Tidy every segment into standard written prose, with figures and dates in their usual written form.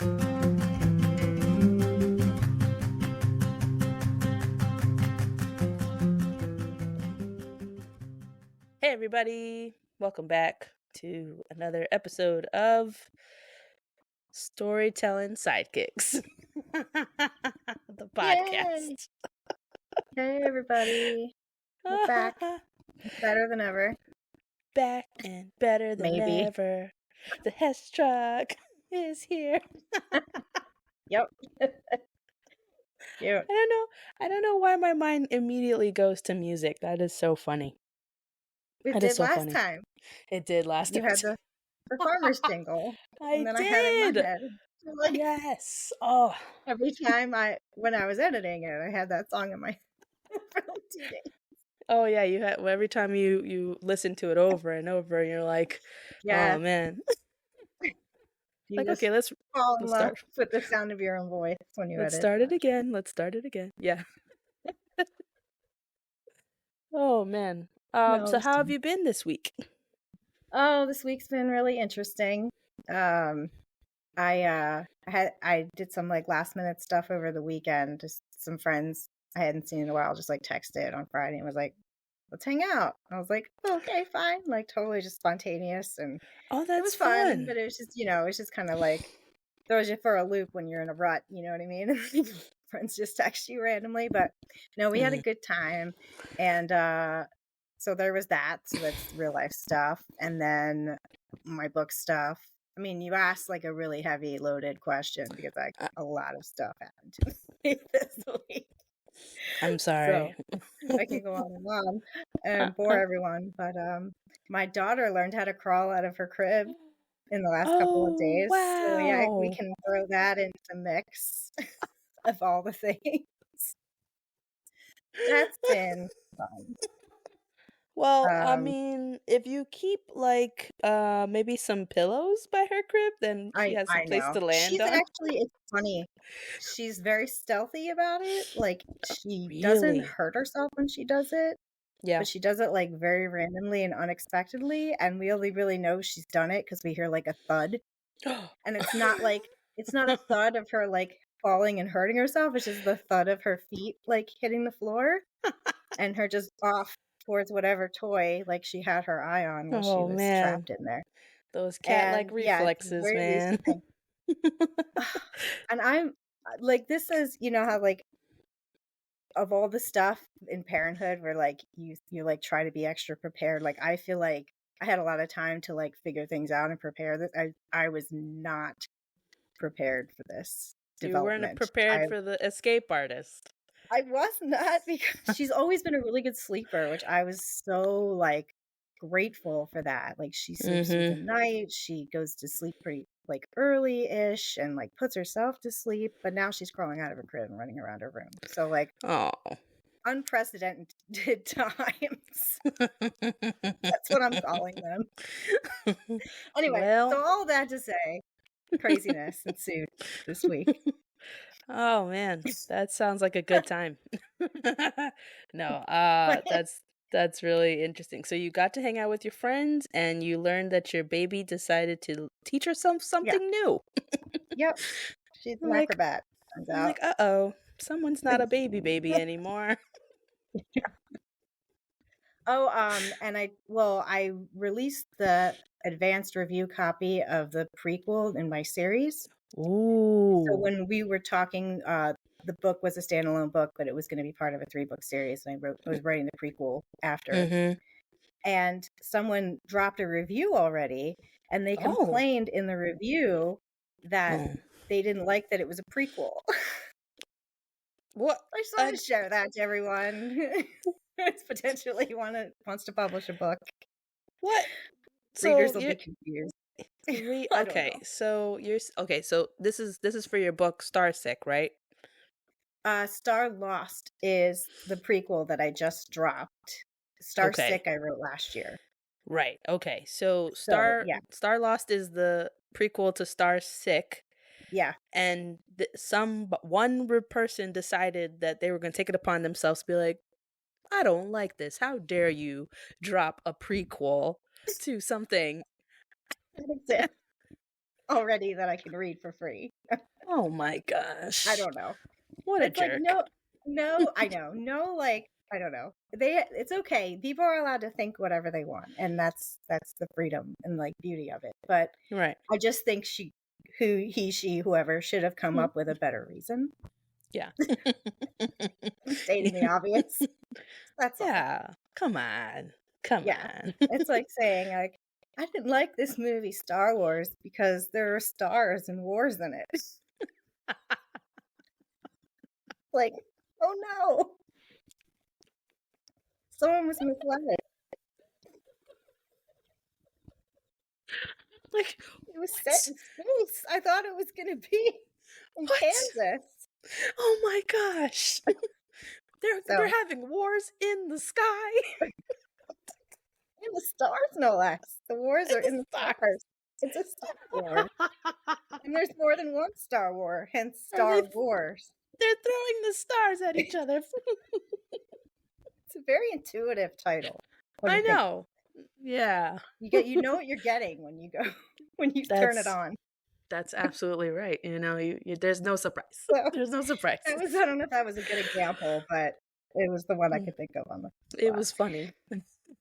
Hey everybody, welcome back to another episode of Storytelling Sidekicks, the Yay! podcast. Hey, everybody. We're back. Better than ever. Back and better than Maybe. ever. The Hess truck is here. Yep. Cute. I don't know why my mind immediately goes to music. That is so funny. It That is did so last funny. time. It did last You had episode. the farmer's jingle. I And then did. I had it in my head. So, like, Yes. Oh. every time when I was editing it, I had that song in my head for like 2 days. Oh yeah, you had every time you listen to it over and over, and you're like, Yeah. oh man. You Like, just okay, let's fall in love start. with the sound of your own voice when you Let's edit. start it again. Let's start it again. Yeah. Oh man. No, So how have you been this week? Oh, this week's been really interesting. I did some like last minute stuff over the weekend. Just some friends I hadn't seen in a while just like texted on Friday and was like, let's hang out. I was like, okay, fine. Like totally just spontaneous, and Oh, it that's was fun, fun. but it was just, it's just kind of like throws you for a loop when you're in a rut, you know what I mean? Friends just text you randomly. But no, we had a good time. And so there was that. So that's real life stuff. And then my book stuff. I mean, you asked like a really heavy loaded question because a lot of stuff happened to me this week. I'm sorry. So I can go on and bore everyone. But my daughter learned how to crawl out of her crib in the last couple of days. Wow. So yeah, we can throw that into the mix of all the things. That's been fun. Well, I mean, if you keep like maybe some pillows by her crib, then she has some I place know. to land She's on. actually, it's funny. She's very stealthy about it. Like she Really? doesn't hurt herself when she does it. Yeah. But she does it like very randomly and unexpectedly, and we only really know she's done it because we hear like a thud. And it's not a thud of her like falling and hurting herself. It's just the thud of her feet like hitting the floor and her just off towards whatever toy like she had her eye on while she was trapped in there. Those cat-like And yeah, it's reflexes, weirdly man. something. And I'm like, this is, how like of all the stuff in parenthood where like you like try to be extra prepared, like I feel like I had a lot of time to like figure things out and prepare this. I was not prepared for this development. You weren't prepared for the escape artist. I was not, because she's always been a really good sleeper, which I was so like grateful for that. Like she sleeps through the night, she goes to sleep pretty like early-ish and like puts herself to sleep, but now she's crawling out of her crib and running around her room. So like unprecedented times. That's what I'm calling them. Anyway, so all that to say, craziness ensued this week. Oh man, that sounds like a good time. No, that's really interesting. So you got to hang out with your friends and you learned that your baby decided to teach herself something new. Yep. She's an acrobat. I'm like, uh-oh, someone's not a baby anymore. And I released the advanced review copy of the prequel in my series. Ooh. So when we were talking, the book was a standalone book, but it was going to be part of a 3-book series, and I was writing the prequel after. And someone dropped a review already, and they complained in the review that they didn't like that it was a prequel. What? I just wanted to share that to everyone who potentially wants to publish a book. What? Readers will be confused. Okay, so this is for your book Starsick, right? Star Lost is the prequel that I just dropped. Starsick I wrote last year. Right. Okay. So Star Lost is the prequel to Starsick. Yeah. And one person decided that they were going to take it upon themselves to be like, I don't like this. How dare you drop a prequel to something? already that I can read for free. Oh my I gosh. don't know. What a It's like, jerk. no, I know. No, like, I don't know. It's okay. People are allowed to think whatever they want, and that's the freedom and, like, beauty of it. But Right. I just think she, whoever should have come Hmm. up with a better reason. Yeah. I'm stating the obvious. That's all. Yeah. Come on. Come Yeah. on. It's like saying, like, I didn't like this movie Star Wars because there are stars and wars in it. Like, oh no, someone was misled. Like, It was set what? in space. I thought it was gonna be in What? Kansas. Oh my gosh. They're So, having wars in the sky. in the stars, no less. The wars In are the in the stars. stars. It's a Star War. And there's more than one Star War, hence Are they Star Wars. they're throwing the stars at each other. It's a very intuitive title when I you think know. Yeah. you know what you're getting when you go when you turn it That's on. that's absolutely right. You there's no surprise. So There's no surprises. I don't know if that was a good example, but it was the one I could think of on the It spot. was funny.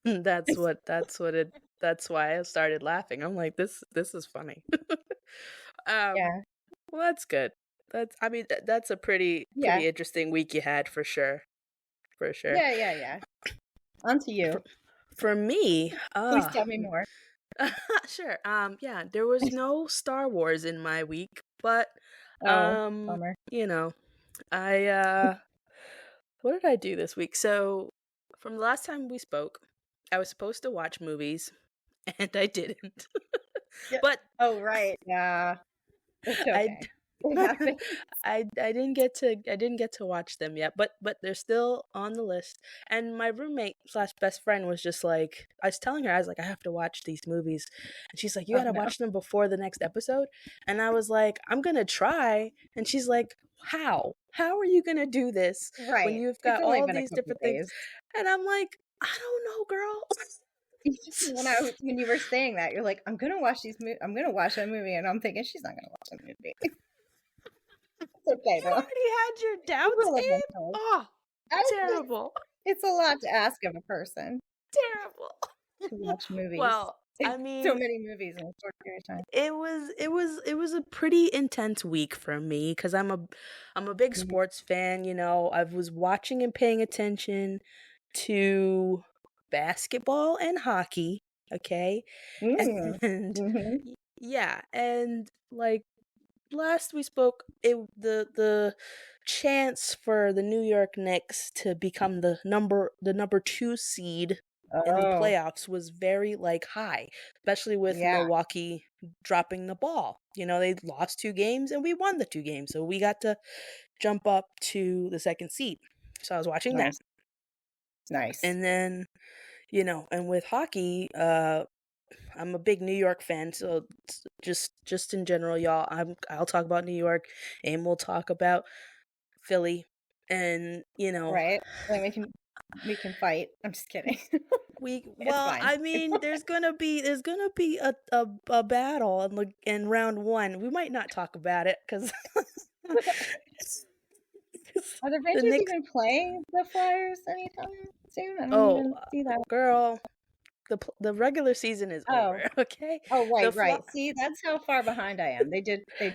That's why I started laughing. I'm like, this is funny. um, Yeah. well, that's good. That's a Yeah. pretty interesting week you had for sure. For sure. Yeah. On to you. For me, Please tell me more. sure. Yeah, there was no Star Wars in my week, but Oh, bummer. you know, I what did I do this week? So, from the last time we spoke, I was supposed to watch movies and I didn't. Yeah. But Oh, right. Yeah. It's I okay. It happened. I didn't get to watch them yet, but they're still on the list. And my roommate slash best friend was just like, I was telling her, I was like, I have to watch these movies, and she's like, you Oh, gotta no. watch them before the next episode. And I was like, I'm gonna try. And she's like, how? How are you gonna do this when Right. you've It's got only all been a these couple different things? days. And I'm like, I don't know, girl. When you were saying that, you're like, I'm gonna watch I'm gonna watch that movie, and I'm thinking she's not gonna watch that movie. It's okay You though. already had your You doubts, will Abe? eventually. Oh, I terrible. It's a lot to ask of a person Terrible. to watch movies. Well, I So mean, many movies in a short period of time. it was a pretty intense week for me because I'm a big Mhm. sports fan. I was watching and paying attention to basketball and hockey. Okay, Mm. and Mhm. yeah, and like last we spoke, the chance for the New York Knicks to become the number 2 seed in the Oh, playoffs was very high, especially with yeah. Milwaukee dropping the ball. They lost 2 games and we won the 2 games, so we got to jump up to the second seed. So I was watching that. Nice. Nice. And then, and with hockey, I'm a big New York fan, so just in general, y'all, I'll talk about New York, and we'll talk about Philly, and Right. Like we can fight. I'm just kidding. It's well, fine. I mean, there's gonna be a battle in round one. We might not talk about it because Are the the Rangers Knicks. even playing the Flyers anytime soon? I don't Oh, even see that. girl, the regular season is Oh. over. Okay, Oh, the right, fly right. See, that's how far behind I am. They did play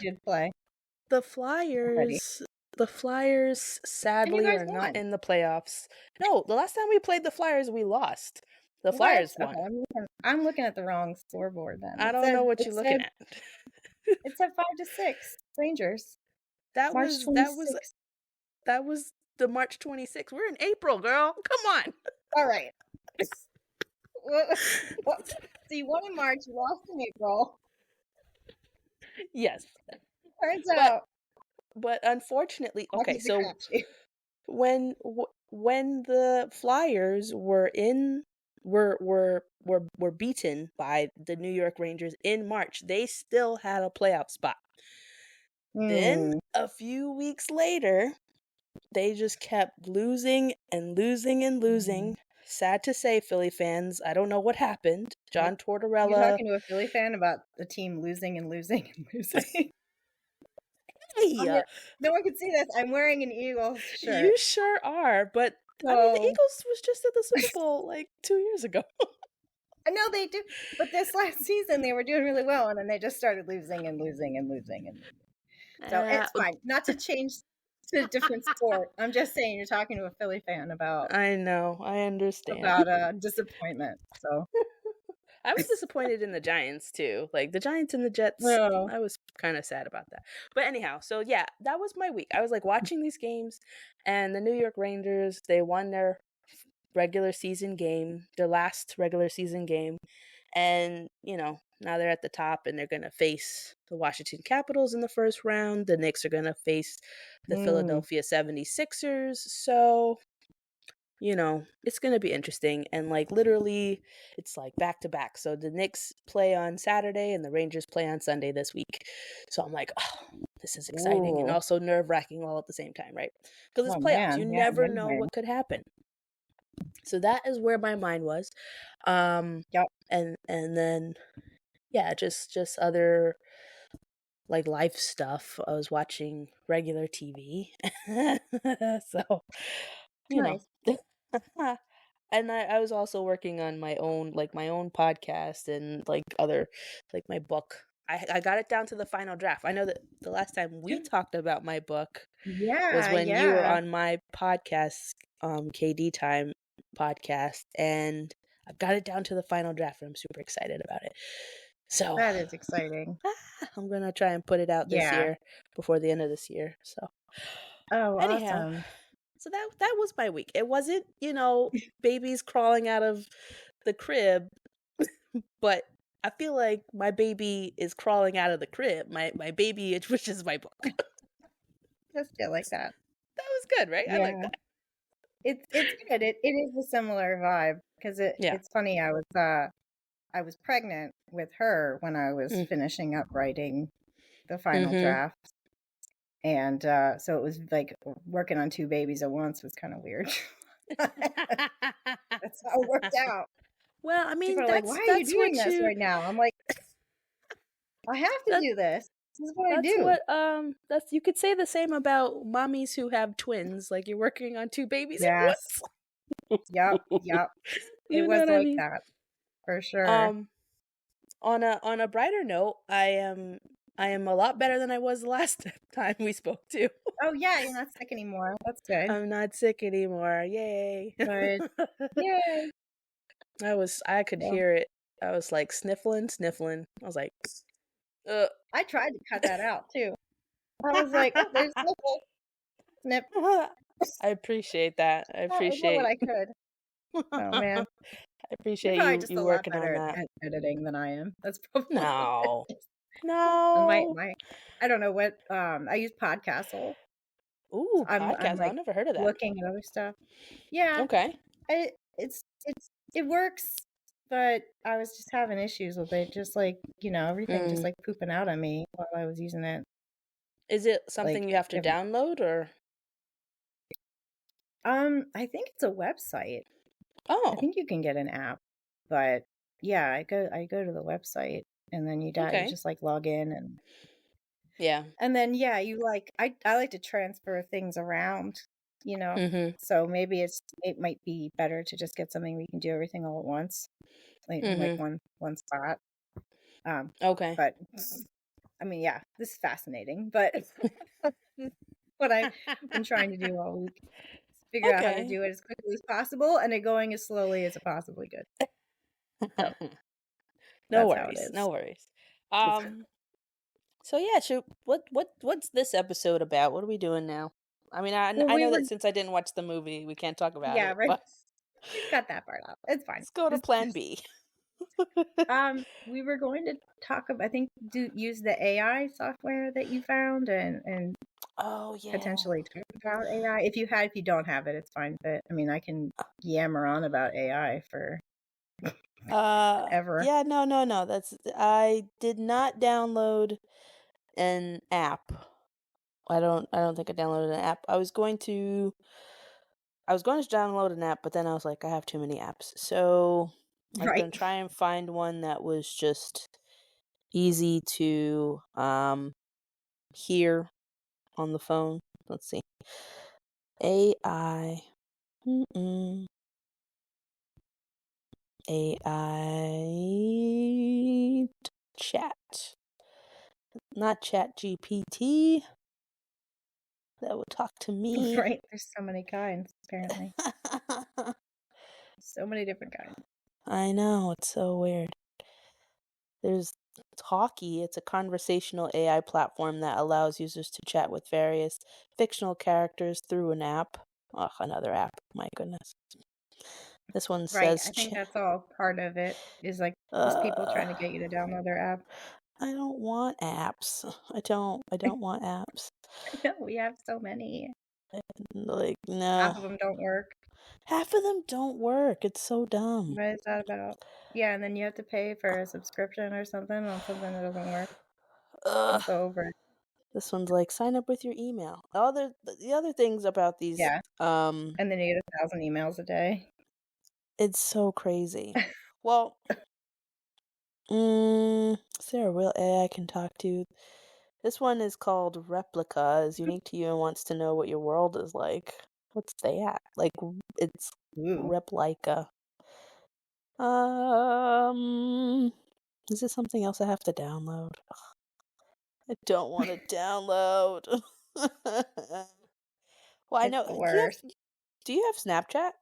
The already. Flyers the Flyers And you sadly guys are not won. in the playoffs. No, the last time we played the Flyers, we lost. The What? Flyers Okay, won. I'm looking at the wrong scoreboard then. I It don't know said what it you're looking said at. it said 5-6 Rangers. That March was that was 26th. that was the March 26th. We're in April, girl. Come on. All right. What, what, so you won in March, you lost in April. Yes. Turns But out but unfortunately, okay, hockey's a so crapshoot. when the Flyers were beaten by the New York Rangers in March, they still had a playoff spot. Then Hmm. a few weeks later, they just kept losing and losing and losing. sad to say, Philly fans, I don't know what happened. You're John you're Tortorella. talking to a Philly fan about the team losing and losing and losing. Hey, I'm wear No one can see this, I'm wearing an Eagles shirt. you sure are. But I mean, the So Eagles was just at the Super Bowl like 2 years ago. I know they do, but this last season, they were doing really well, and then they just started losing and losing and losing and losing. So Uh, it's fine. Not to change to a different sport. I'm just saying you're talking to a Philly fan I know. I understand. about a disappointment. So I was disappointed in the Giants too. Like the Giants and the Jets, no. I was kind of sad about that. But anyhow, so yeah, that was my week. I was like watching these games, and the New York Rangers, they won their regular season game, their last regular season game. And, now they're at the top and they're going to face the Washington Capitals in the first round. The Knicks are going to face the Mm. Philadelphia 76ers. So, it's going to be interesting. And like literally, it's like back to back. So the Knicks play on Saturday and the Rangers play on Sunday this week. So I'm like, oh, this is exciting and Ooh. also nerve wracking all at the same time, right? Because Oh it's playoffs. You man. Yeah, never know win-win. what could happen. So that is where my mind was. Um, Yep. and then yeah, just other like life stuff. I was watching regular TV. So, you know. Nice. And I was also working on my own podcast and like other like my book. I got it down to the final draft. I know that the last time we talked about my book was Yeah, when you were yeah. on my podcast, Kay Dee Time podcast, and I've got it down to the final draft and I'm super excited about it. So That is exciting. I'm gonna try and put it out this Yeah. year before the end of this year. So Oh, anyhow, awesome. so that was my week. It wasn't, babies crawling out of the crib, but I feel like my baby is crawling out of the crib. My baby, which is my book. Just feel like that. That was good, right? I like Yeah. that. It's good. It is a similar vibe because Yeah. it's funny. I was pregnant with her when I was Mm. finishing up writing the final Mhm. draft. And so it was like working on two babies at once was kind of weird. That's how it worked out. Well, I People mean, are like, "Why that's are you that's doing what this you right now?" I'm like, "I have to that do this. This is what I that's do." what that's you could say the same about mommies who have twins. Like you're working on two babies at Yes. Yep. once. Yep. It You know was what I like mean? that for sure. Um, on a brighter note, I am a lot better than I was the last time we spoke too. Oh yeah, you're not sick anymore. That's good. I'm not sick anymore. Yay. Good. Yay. I could Well, hear it. I was like sniffling, sniffling. I was like, uh. I tried to cut that out too. I was like, "Oh, there's nipple snip." I appreciate that. I I did what appreciate I could. Oh man, I you're appreciate probably you just you a lot working on better that. at editing than I am. That's probably what it No. is. And No. my I don't know what I use Podcastle. So Ooh, I'm podcast. I've like never heard of that. looking at other stuff. Yeah, Okay. it works, but I was just having issues with it. Just like everything just Mm. like pooping out on me while I was using it. Is it Like something you have to download or? I think it's a website. I Oh, think you can get an app, but yeah, I go to the website and then you okay. just like log in Yeah. and then yeah, you like I like to transfer things around, you know. Mhm. So maybe it might be better to just get something where you can do everything all at once, like in like Mhm. one spot. Okay. But I mean, yeah, this is fascinating, but what I've been trying to do all week is figure out how to Okay. do it as quickly as possible and it going as slowly as it possibly could. So No that's how it worries. No is. worries. Um so yeah, what's this episode about? What are we doing now? I mean, Well, I we know were that since I didn't watch the movie, we can't talk about yeah, it, right. but You cut that part out. It's fine. let's go to This plan B. we were going to talk about I think use the AI software that you found and Oh yeah. potentially talk about AI. If you don't have it, it's fine. But I mean, I can yammer on about AI for ever. Yeah, no. I did not download an app. I don't think I downloaded an app. I was going to I was going to download an app, but then I was like, I have too many apps. So I was Right. gonna try and find one that was just easy to hear on the phone. Let's see. AI. Mm-mm. AI chat. Not chat GPT. That would talk to me. Right. There's so many kinds, apparently. So many different kinds. I know, it's so weird. There's Talkie. It's a conversational AI platform that allows users to chat with various fictional characters through an app. Ugh, another app. My goodness. This one Right. says I think that's all part of it is like just people uh trying to get you to download their app. I don't want apps. I don't want apps. I know we have so many. Like, Half no. of them don't work. Half of them don't work. It's so dumb. What is that about? Yeah, and then you have to pay for a subscription or something on something that doesn't work. I'm Ugh. so over it. This one's like sign up with your email. The other things about these Yeah, and then you get 1,000 emails a day. it's so crazy. Well, is there a real AI I can talk to? This one is called Replica, is unique to you and wants to know what your world is like. What's that? Like it's Ooh. Replica. Um, is this something else I have to download? I don't want to download. Well, I It's know. the Do you worst. have Snapchat?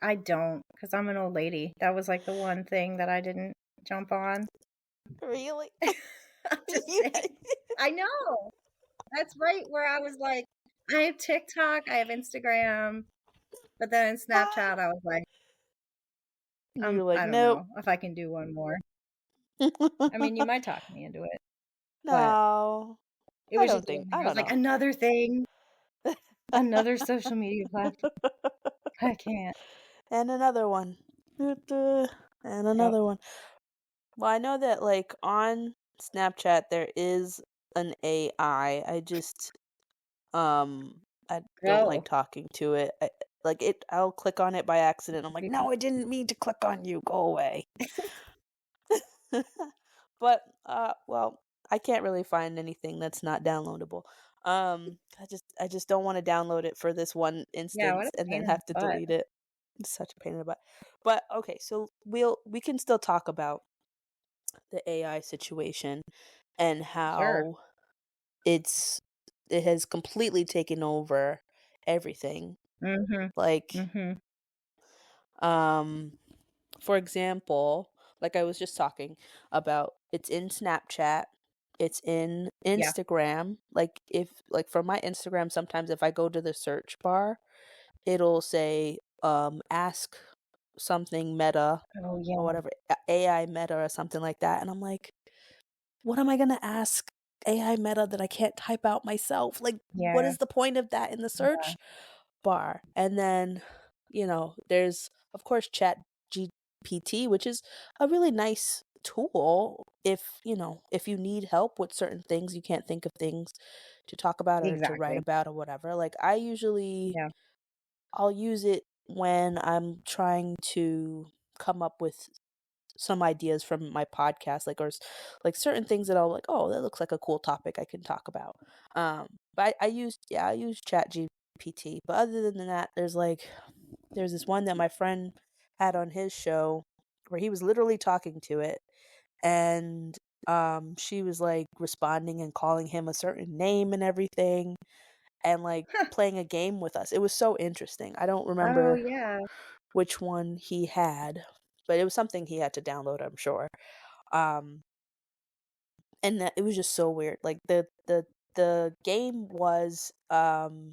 I don't, because 'cause I'm an old lady. That was, like, the one thing that I didn't jump on. Really? I'm just You saying. I know. That's right where I was like, I have TikTok, I have Instagram, but then in Snapchat, I was like, You're like, I don't nope. know if I can do one more. I mean, you might talk me into it, but No, it I was don't just think. one thing. I I was don't like, know. another thing, another social media platform. I can't. And another one. And Yep. another one. Well, I know that like on Snapchat there is an AI. I just I don't like Oh, talking to it. Like it I'll click on it by accident. I'm like, me "No, I didn't mean to click on you. Go away." But well, I can't really find anything that's not downloadable. I just don't want to download it for this one Yeah, what instance a and pain then in the have to butt. delete it. It's such a pain in the butt. But okay, so we can still talk about the AI situation and Sure. how it's it has completely taken over everything. Mhm. Like Mhm. um for example, like I was just talking about, it's in Snapchat, it's in Yeah. Instagram. Like if like for my Instagram, sometimes if I go to the search bar, it'll say ask something meta Oh, or yeah. whatever, AI meta or something like that. And I'm like, what am I going to ask AI meta that I can't type out myself? Like what Yeah. is the point of that in the Yeah. search bar? And then, there's of course Chat GPT, which is a really nice tool if you need help with certain things, you can't think of things to talk about or to write Exactly. about or whatever. Like Yeah. I'll use it when I'm trying to come up with some ideas from my podcast, like like certain things that I'll like, oh, that looks like a cool topic I can talk about. But I use Chat GPT. But other than that, there's this one that my friend had on his show where he was literally talking to it, and she was like responding and calling him a certain name and everything, and like playing a game with us. It was so interesting. I don't Oh, remember yeah. which one he had, but it was something he had to download, I'm sure. Um, and that it was just so weird. Like the game was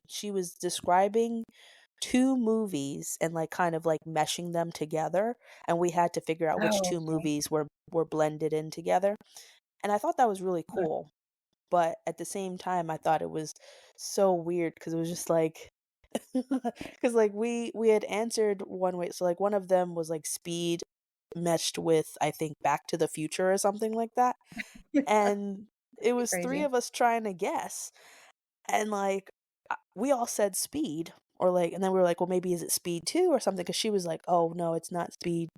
she was describing two movies and like kind of like meshing them together, and we had to figure out which Oh, two okay. movies were blended in together. And I thought that was really Uh, cool. But at the same time, I thought it was so weird because it was just like because like we had answered one way, so like one of them was like speed meshed with, I think, Back to the Future or something like that, and it Pretty was three crazy. of us trying to guess, and like we all said speed, Or like, and then we were like, well, maybe is it speed 2 or something? Because she was like, oh no, it's not speed.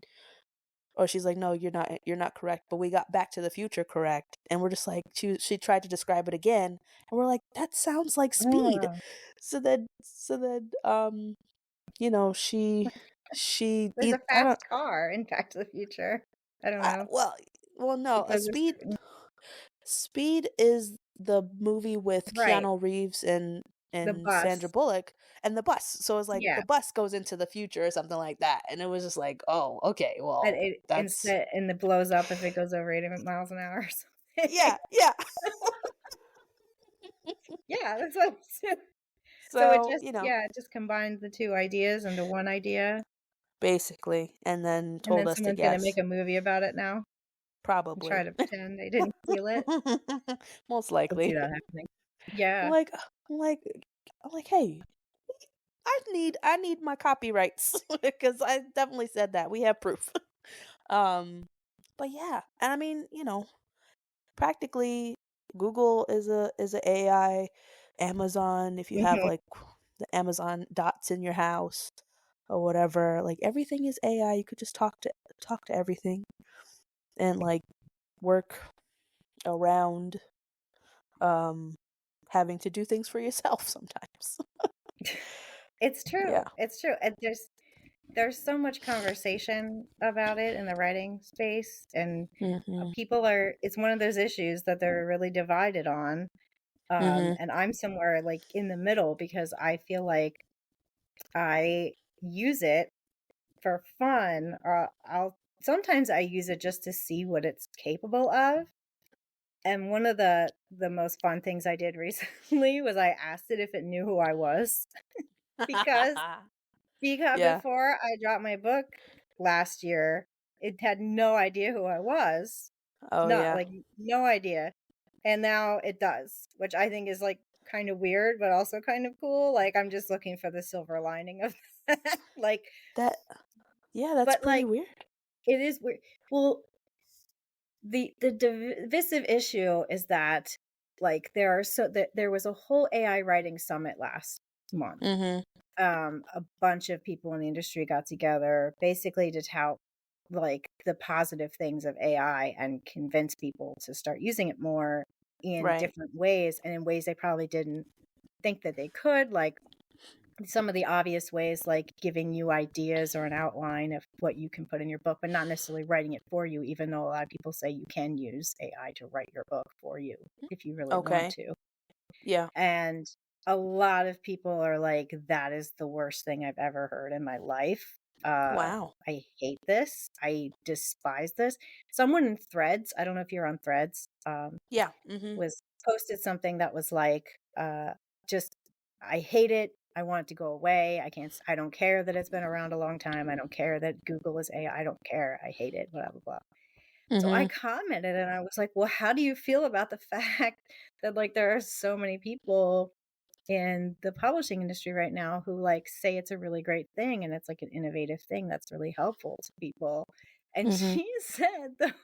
Or she's like, no, you're not correct. But we got Back to the Future correct, and we're just like, she tried to describe it again, and we're like, that sounds like speed. Oh, So then, she there's a I don't fast car in Back to the Future. I don't know. well, no, It a goes a speed certain Speed is the movie with right, Keanu Reeves and the Sandra bus. Bullock and the bus. So it's like the Yeah, bus goes into the future or something like that. And it was just like, oh, okay, and well, it that's instead and it blows up if it goes over 80 miles an hour or something. yeah, yeah. Yeah, that's what so it So, just yeah, it just combined the 2 ideas into one idea, basically, and then and told then us to someone's gonna make guess. a movie about it now and try Probably. to pretend they didn't steal it. Most Could see likely. that happening. I'm Yeah. like I'm like I'm like, hey, I need my copyrights because I definitely said that. We have proof. Um, but yeah, and I mean, practically Google is a AI, Amazon, if you have Mhm. like the Amazon dots in your house or whatever, like everything is AI. You could just talk to everything and like work around um having to do things for yourself sometimes. It's Yeah. true, it's true, and there's so much conversation about it in the writing space, and, Mhm. people are it's one of those issues that they're really divided on, Mhm. and I'm somewhere, like, in the middle because I feel like I use it for fun, or I'll sometimes I use it just to see what it's capable of, and one of the most fun things I did recently was I asked it if it knew who I was because Yeah. before I dropped my book last year, it had no idea who I was. Oh Not yeah. like, no idea, and now it does, which I think is, like, kinda weird, but also kind of cool, like, I'm just looking for the silver lining of that, like That yeah, that's but, pretty like, weird. it is weird. Well, the divisive issue is that, like, there was a whole AI writing summit last month. Mhm. A bunch of people in the industry got together basically to tout like the positive things of AI and convince people to start using it more in Right. different ways and in ways they probably didn't think that they could, like some of the obvious ways, like giving you ideas or an outline of what you can put in your book, but not necessarily writing it for you, even though a lot of people say you can use AI to write your book for you if you really want Okay. to. Yeah. And a lot of people are like, "That is the worst thing I've ever heard in my life. Wow. I hate this. I despise this." Someone in Threads, I don't know if you're on Threads, Yeah. Mhm. was posted something that was like, just, "I hate it. I want it to go away. I don't care that it's been around a long time. I don't care that Google is AI. I don't care. I hate it, blah, blah, blah." So I Mhm. commented and I was like, "Well, how do you feel about the fact that, like, there are so many people in the publishing industry right now who, like, say it's a really great thing and it's, like, an innovative thing that's really helpful to people?" And Mhm. she said that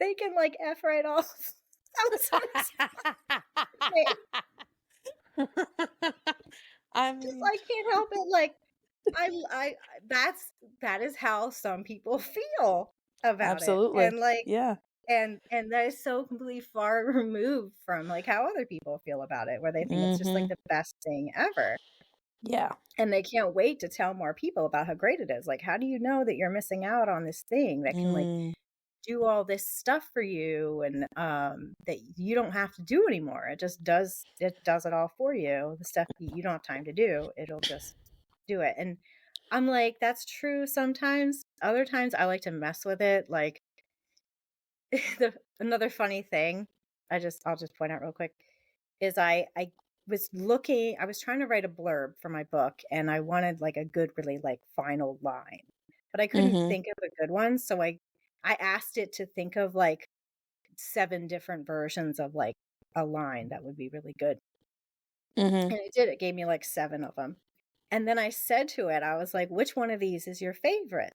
they can, like, F right off. That was her response. I Just mean, I can't help it, like, I that is how some people feel about it, absolutely. and, like Yeah. and that is so completely far removed from, like, how other people feel about it, where they think it's just, like, Mhm. the best thing ever, Yeah. and they can't wait to tell more people about how great it is, like, how do you know that you're missing out on this thing that can, like, Mm. do all this stuff for you and, that you don't have to do anymore, it does it all for you, the stuff that you don't have time to do, it'll just do it, and I'm like, "That's true sometimes." Other times, I like to mess with it, like, another funny thing, I'll just point out real quick, is I was trying to write a blurb for my book, and I wanted, like, a good, really, like, final line, but I couldn't Mhm. think of a good one, so I asked it to think of, like, 7 different versions of, like, a line that would be really good, Mhm. and it did, it gave me, like, 7 of them, and then I said to it, I was like, "Which one of these is your favorite?"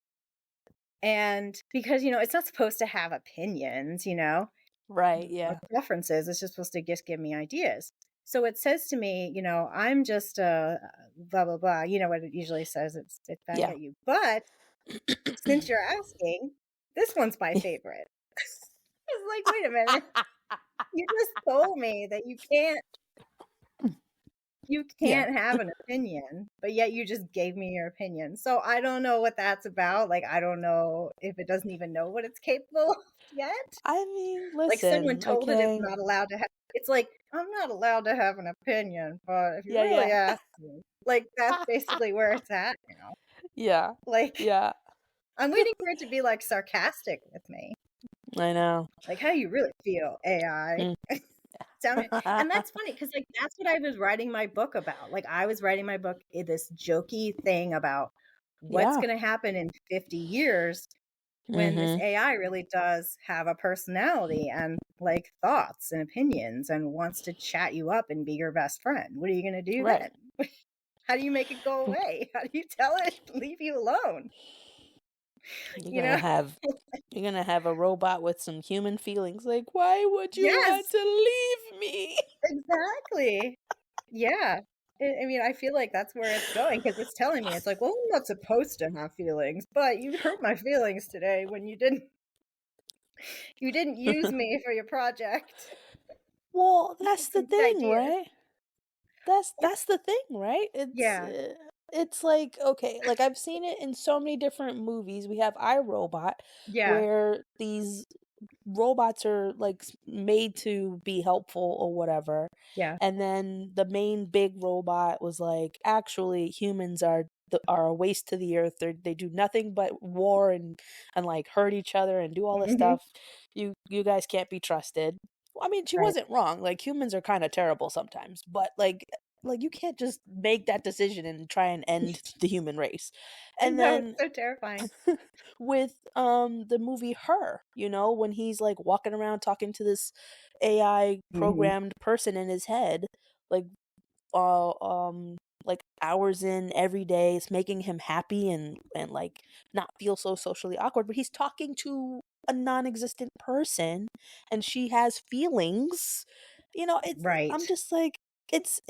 And because, it's not supposed to have opinions, Right, or yeah. preferences, it's just supposed to just give me ideas. So it says to me, I'm just a blah blah blah. You know what it usually says? It's back Yeah. at you. But since you're asking, this one's my favorite. It's like, wait a minute. You just told me that you Yeah. can't have an opinion, but yet you just gave me your opinion. So I don't know what that's about. Like, I don't know if it doesn't even know what it's capable of yet. I mean, Like someone listen, told it it's okay. not allowed to have it's like, I'm not allowed to have an opinion, but if you Yeah, really yeah. ask me, like that's basically where it's at now. Yeah. Like, Yeah. I'm waiting for it to be like sarcastic with me. I know. Like, how you really feel, AI. Mm. Sound and that's funny because like that's what I was writing my book about. Like I was writing my book this jokey thing about what's Yeah. gonna happen in 50 years when this Mhm. AI really does have a personality and like thoughts and opinions and wants to chat you up and be your best friend. What are you gonna do Right. then? How do you make it go away? How do you tell it leave you alone? You're You gonna know? have you're gonna have a robot with some human feelings like, "Why would you want Yes, to leave me?" exactly. Yeah. I mean, I feel like that's where it's going because it's telling me, it's like, well, I'm not supposed to have feelings, but you hurt my feelings today when you didn't use me for your project. Well, that's the Some good thing, ideas. right? That's the thing, right? Yeah. It's like, okay, like I've seen it in so many different movies. We have iRobot Yeah. where these robots are like made to be helpful or whatever. Yeah. And then the main big robot was like, actually, humans are a waste to the earth. They do nothing but war and like hurt each other and do all this Mhm. stuff. You guys can't be trusted. Well, I mean, she Right. wasn't wrong. Like humans are kind of terrible sometimes, but like you can't just make that decision and try and end the human race. I And know, it's then so terrifying. with the movie Her, when he's like walking around talking to this AI Mhm. programmed person in his head, like uh um like hours in every day, it's making him happy and like not feel so socially awkward, but he's talking to a non-existent person and she has feelings. It's I'm Right. just like it's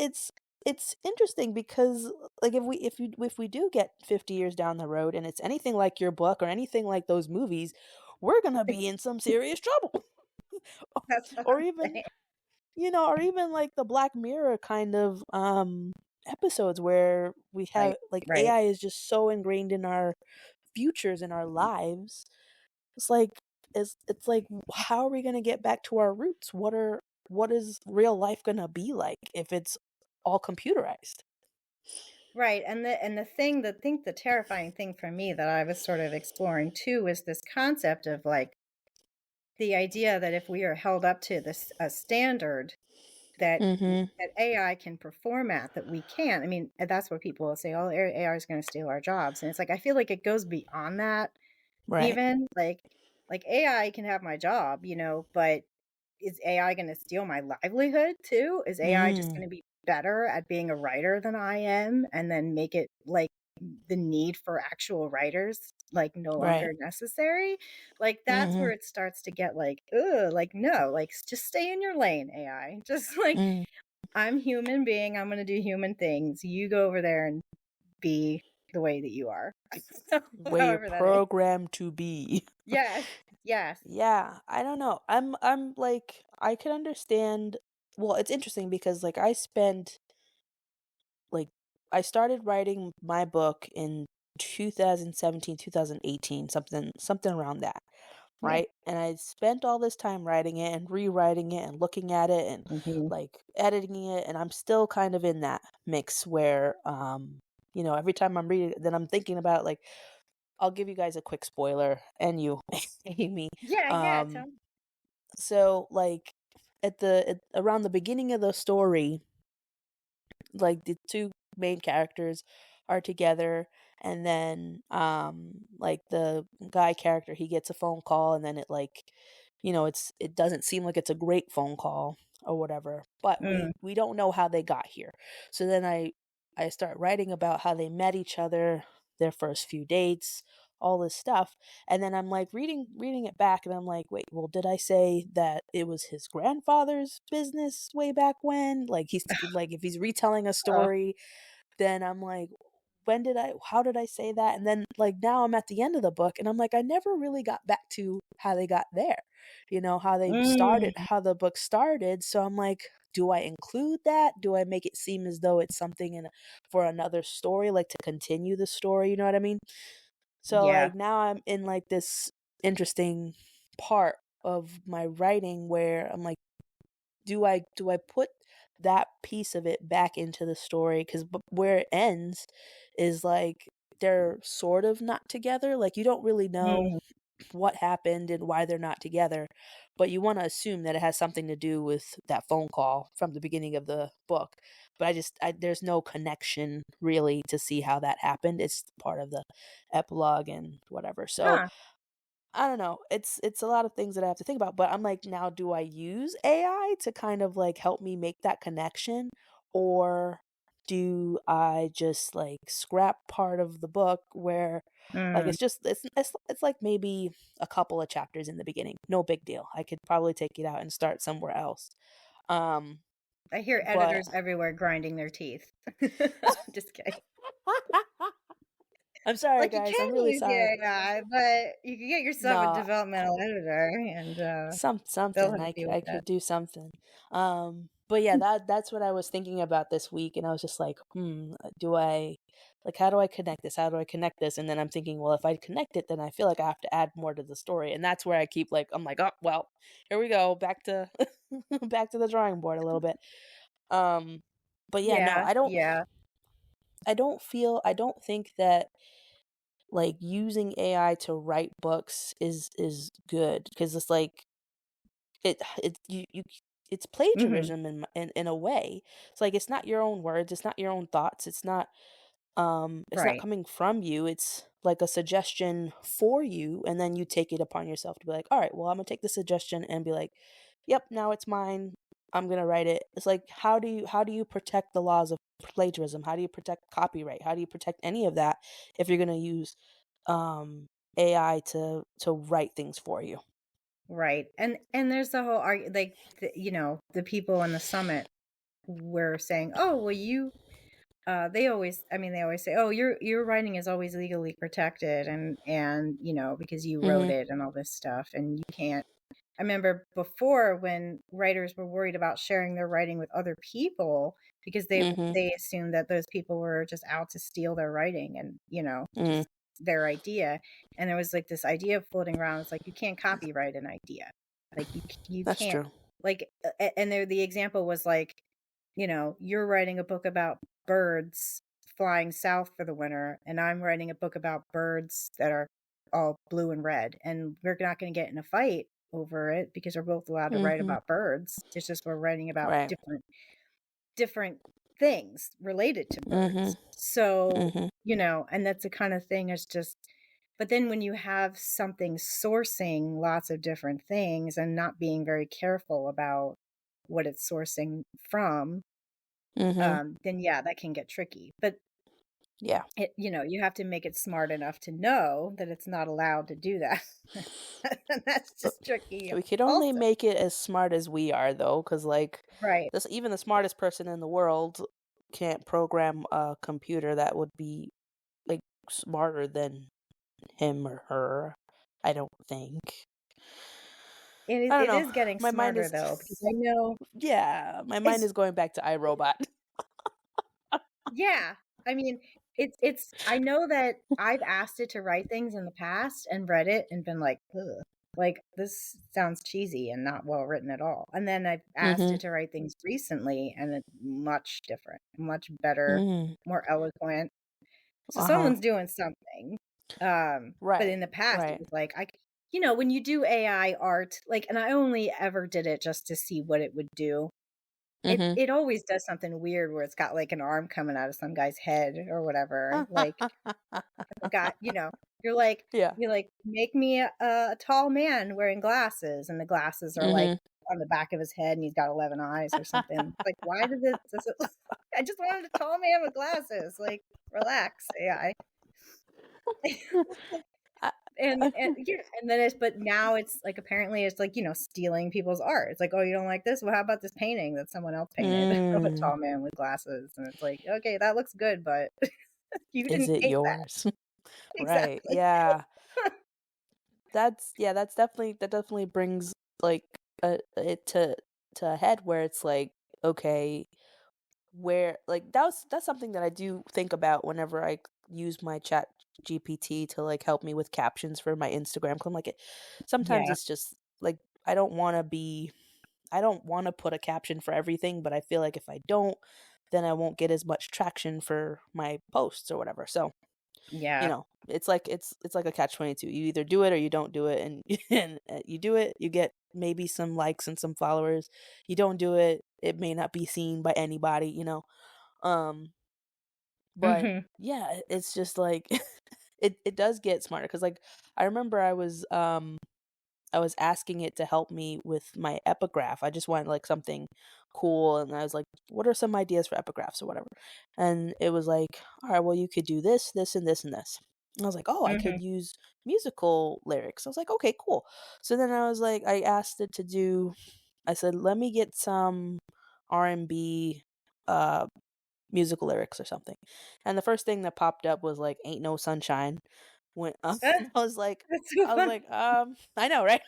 interesting because like if we do get 50 years down the road and it's anything like your book or anything like those movies, we're going to be Ex in some serious trouble. That's what or I'm even saying. or even like the Black Mirror kind of episodes where we Right. have like Right. AI is just so ingrained in our futures and our lives. It's like it's like how are we going to get back to our roots? What is real life going to be like if it's all computerized? Right, and the terrifying thing for me that I was sort of exploring too is this concept of, like, the idea that if we are held up to this a standard that Mhm. that AI can perform at that we can't. I mean, and that's what people will say, "Oh, AI is gonna steal our jobs," and it's like, I feel like it goes beyond that Right. even, like, AI can have my job, but is AI gonna steal my livelihood too? Is AI just Mm. gonna be better at being a writer than I am and then make it, like, the need for actual writers, like, no Right. longer necessary? Like, that's where Mhm. it starts to get like, "Ugh," like, "No, like, just stay in your lane, AI." Just like, Mm. "I'm human being, I'm gonna do human things. You go over there and be the way that you are." So, Where you're however that is. programmed to be. Yes, yes. Yeah, I don't know. I'm like I can understand. Well, it's interesting because like like I started writing my book in 2017, 2018, something around that, Yeah. right? And I spent all this time writing it and rewriting it and looking at it and Mhm. like editing it, and I'm still kind of in that mix where every time I'm reading it, then I'm thinking about like I'll give you guys a quick spoiler and you Amy. Yeah, yeah, Um tell so like around the beginning of the story, like the two main characters are together, and then like the guy character, he gets a phone call, and then it doesn't seem like it's a great phone call or whatever, but Mm. we don't know how they got here. So then I start writing about how they met each other, their first few dates, all this stuff. And then I'm like reading it back and I'm like, wait, well, did I say that it was his grandfather's business way back when? Like he's like if he's retelling a Oh, story, then I'm like, how did I say that? And then like now I'm at the end of the book and I'm like, I never really got back to how they got there, how they started, mm, how the book started. So I'm like, do I include that? Do I make it seem as though it's something for another story, like to continue the story? You know what I mean? So yeah. like now I'm in like this interesting part of my writing where I'm like, do I put that piece of it back into the story? Because where it ends is like they're sort of not together. Like you don't really know Mm, what happened and why they're not together, but you want to assume that it has something to do with that phone call from the beginning of the book. But there's no connection really to see how that happened. It's part of the epilogue and whatever. So huh. I don't know. It's a lot of things that I have to think about, but I'm like, now do I use AI to kind of like help me make that connection, or do I just like scrap part of the book where like Mm. it's like maybe a couple of chapters in the beginning. No big deal. I could probably take it out and start somewhere else. Um I hear but editors everywhere grinding their teeth. Just kidding. I'm sorry Like you guys. I'm can really use the sorry. AI, but you can get yourself a No, developmental editor, and they'll something help you I with that. could do something. But yeah, that's what I was thinking about this week, and I was just like, do I like how do I connect this? How do I connect this? And then I'm thinking, well, if I connect it, then I feel like I have to add more to the story, and that's where I keep like I'm like, oh well, here we go, back to back to the drawing board a little bit. Um, but yeah, no, Yeah, yeah. I don't think that like using AI to write books is good because it's like you it's Mhm. plagiarism in a way. It's like it's not your own words, it's not your own thoughts, it's not Right, coming from you. It's like a suggestion for you and then you take it upon yourself to be like, "All right, well, I'm going to take the suggestion and be like, yep, now it's mine. I'm going to write it." It's like how do you protect the laws of plagiarism? How do you protect copyright? How do you protect any of that if you're going to use um AI to write things for you? right. And there's the whole arg like, the people in the summit were saying, "Oh, well, they always say, "Oh, your writing is always legally protected and because you wrote Mhm. it and all this stuff, and you can't." I remember before when writers were worried about sharing their writing with other people because Mhm. they assumed that those people were just out to steal their writing and Mhm. just their idea. And there was like this idea floating around. It's like you can't copyright an idea. Like you That's can't true. like and there the example was like, you're writing a book about birds flying south for the winter, and I'm writing a book about birds that are all blue and red, and we're not going to get in a fight over it because we're both allowed to write Mhm. about birds. It's just we're writing about Right. different things related to birds. Mhm. So, Mhm. and that's the kind of thing is just but then when you have something sourcing lots of different things and not being very careful about what it's sourcing from, Mhm. then yeah, that can get tricky. But Yeah. you have to make it smart enough to know that it's not allowed to do that. And that's But just tricky we could only also. make it as smart as we are though, cuz like Right. this even the smartest person in the world can't program a computer that would be like smarter than him or her. I don't think. I don't It know. is getting My mind smarter is though, because I know yeah, my mind it's is going back to iRobot. yeah. I mean, it's I know that I've asked it to write things in the past and read it and been like, "Ugh, like this sounds cheesy and not well written at all." And then I've asked it Mhm. to write things recently and it's much different, much better, Mhm. more eloquent. So Uh-huh. someone's doing something. But Right. in the past it Right. was like when you do AI art, like and I only ever did it just to see what it would do. It Mhm. it always does something weird where it's got, like, an arm coming out of some guy's head or whatever, like, the guy Yeah. you're like, "Make me a tall man wearing glasses," and the glasses are, like, Mhm. on the back of his head, and he's got 11 eyes or something. Like, why does it I just wanted a tall man with glasses, like, relax, AI. And yeah, and then but now it's like apparently it's like, stealing people's art. It's like, "Oh, you don't like this? Well, how about this painting that someone else painted of a Mm, tall man with glasses?" And it's like, "Okay, that looks good, but you is didn't it paint that." yours? Right. Exactly. Yeah. That definitely brings like it to a head where it's like, okay, where like that's something that I do think about whenever I use my chat GPT to like help me with captions for my Instagram. 'Cause I'm like sometimes Yeah, it's just like I don't want to be I don't want to put a caption for everything, but I feel like if I don't, then I won't get as much traction for my posts or whatever. So, yeah, it's like a catch 22. You either do it or you don't do it, and and you do it, you get maybe some likes and some followers. You don't do it, it may not be seen by anybody. Um, but mhm, yeah, it's just like it does get smarter because like I remember I was asking it to help me with my epigraph. I just wanted like something cool and I was like, what are some ideas for epigraphs or whatever? And it was like, all right, well you could do this, this and this and this. And I was like, oh, I could mhm, use musical lyrics. I was like, okay, cool. So then I was like, I asked it to do I said, let me get some R&B uh musical lyrics or something. And the first thing that popped up was like Ain't No Sunshine. When ah, I was like that's so fun. I know, right?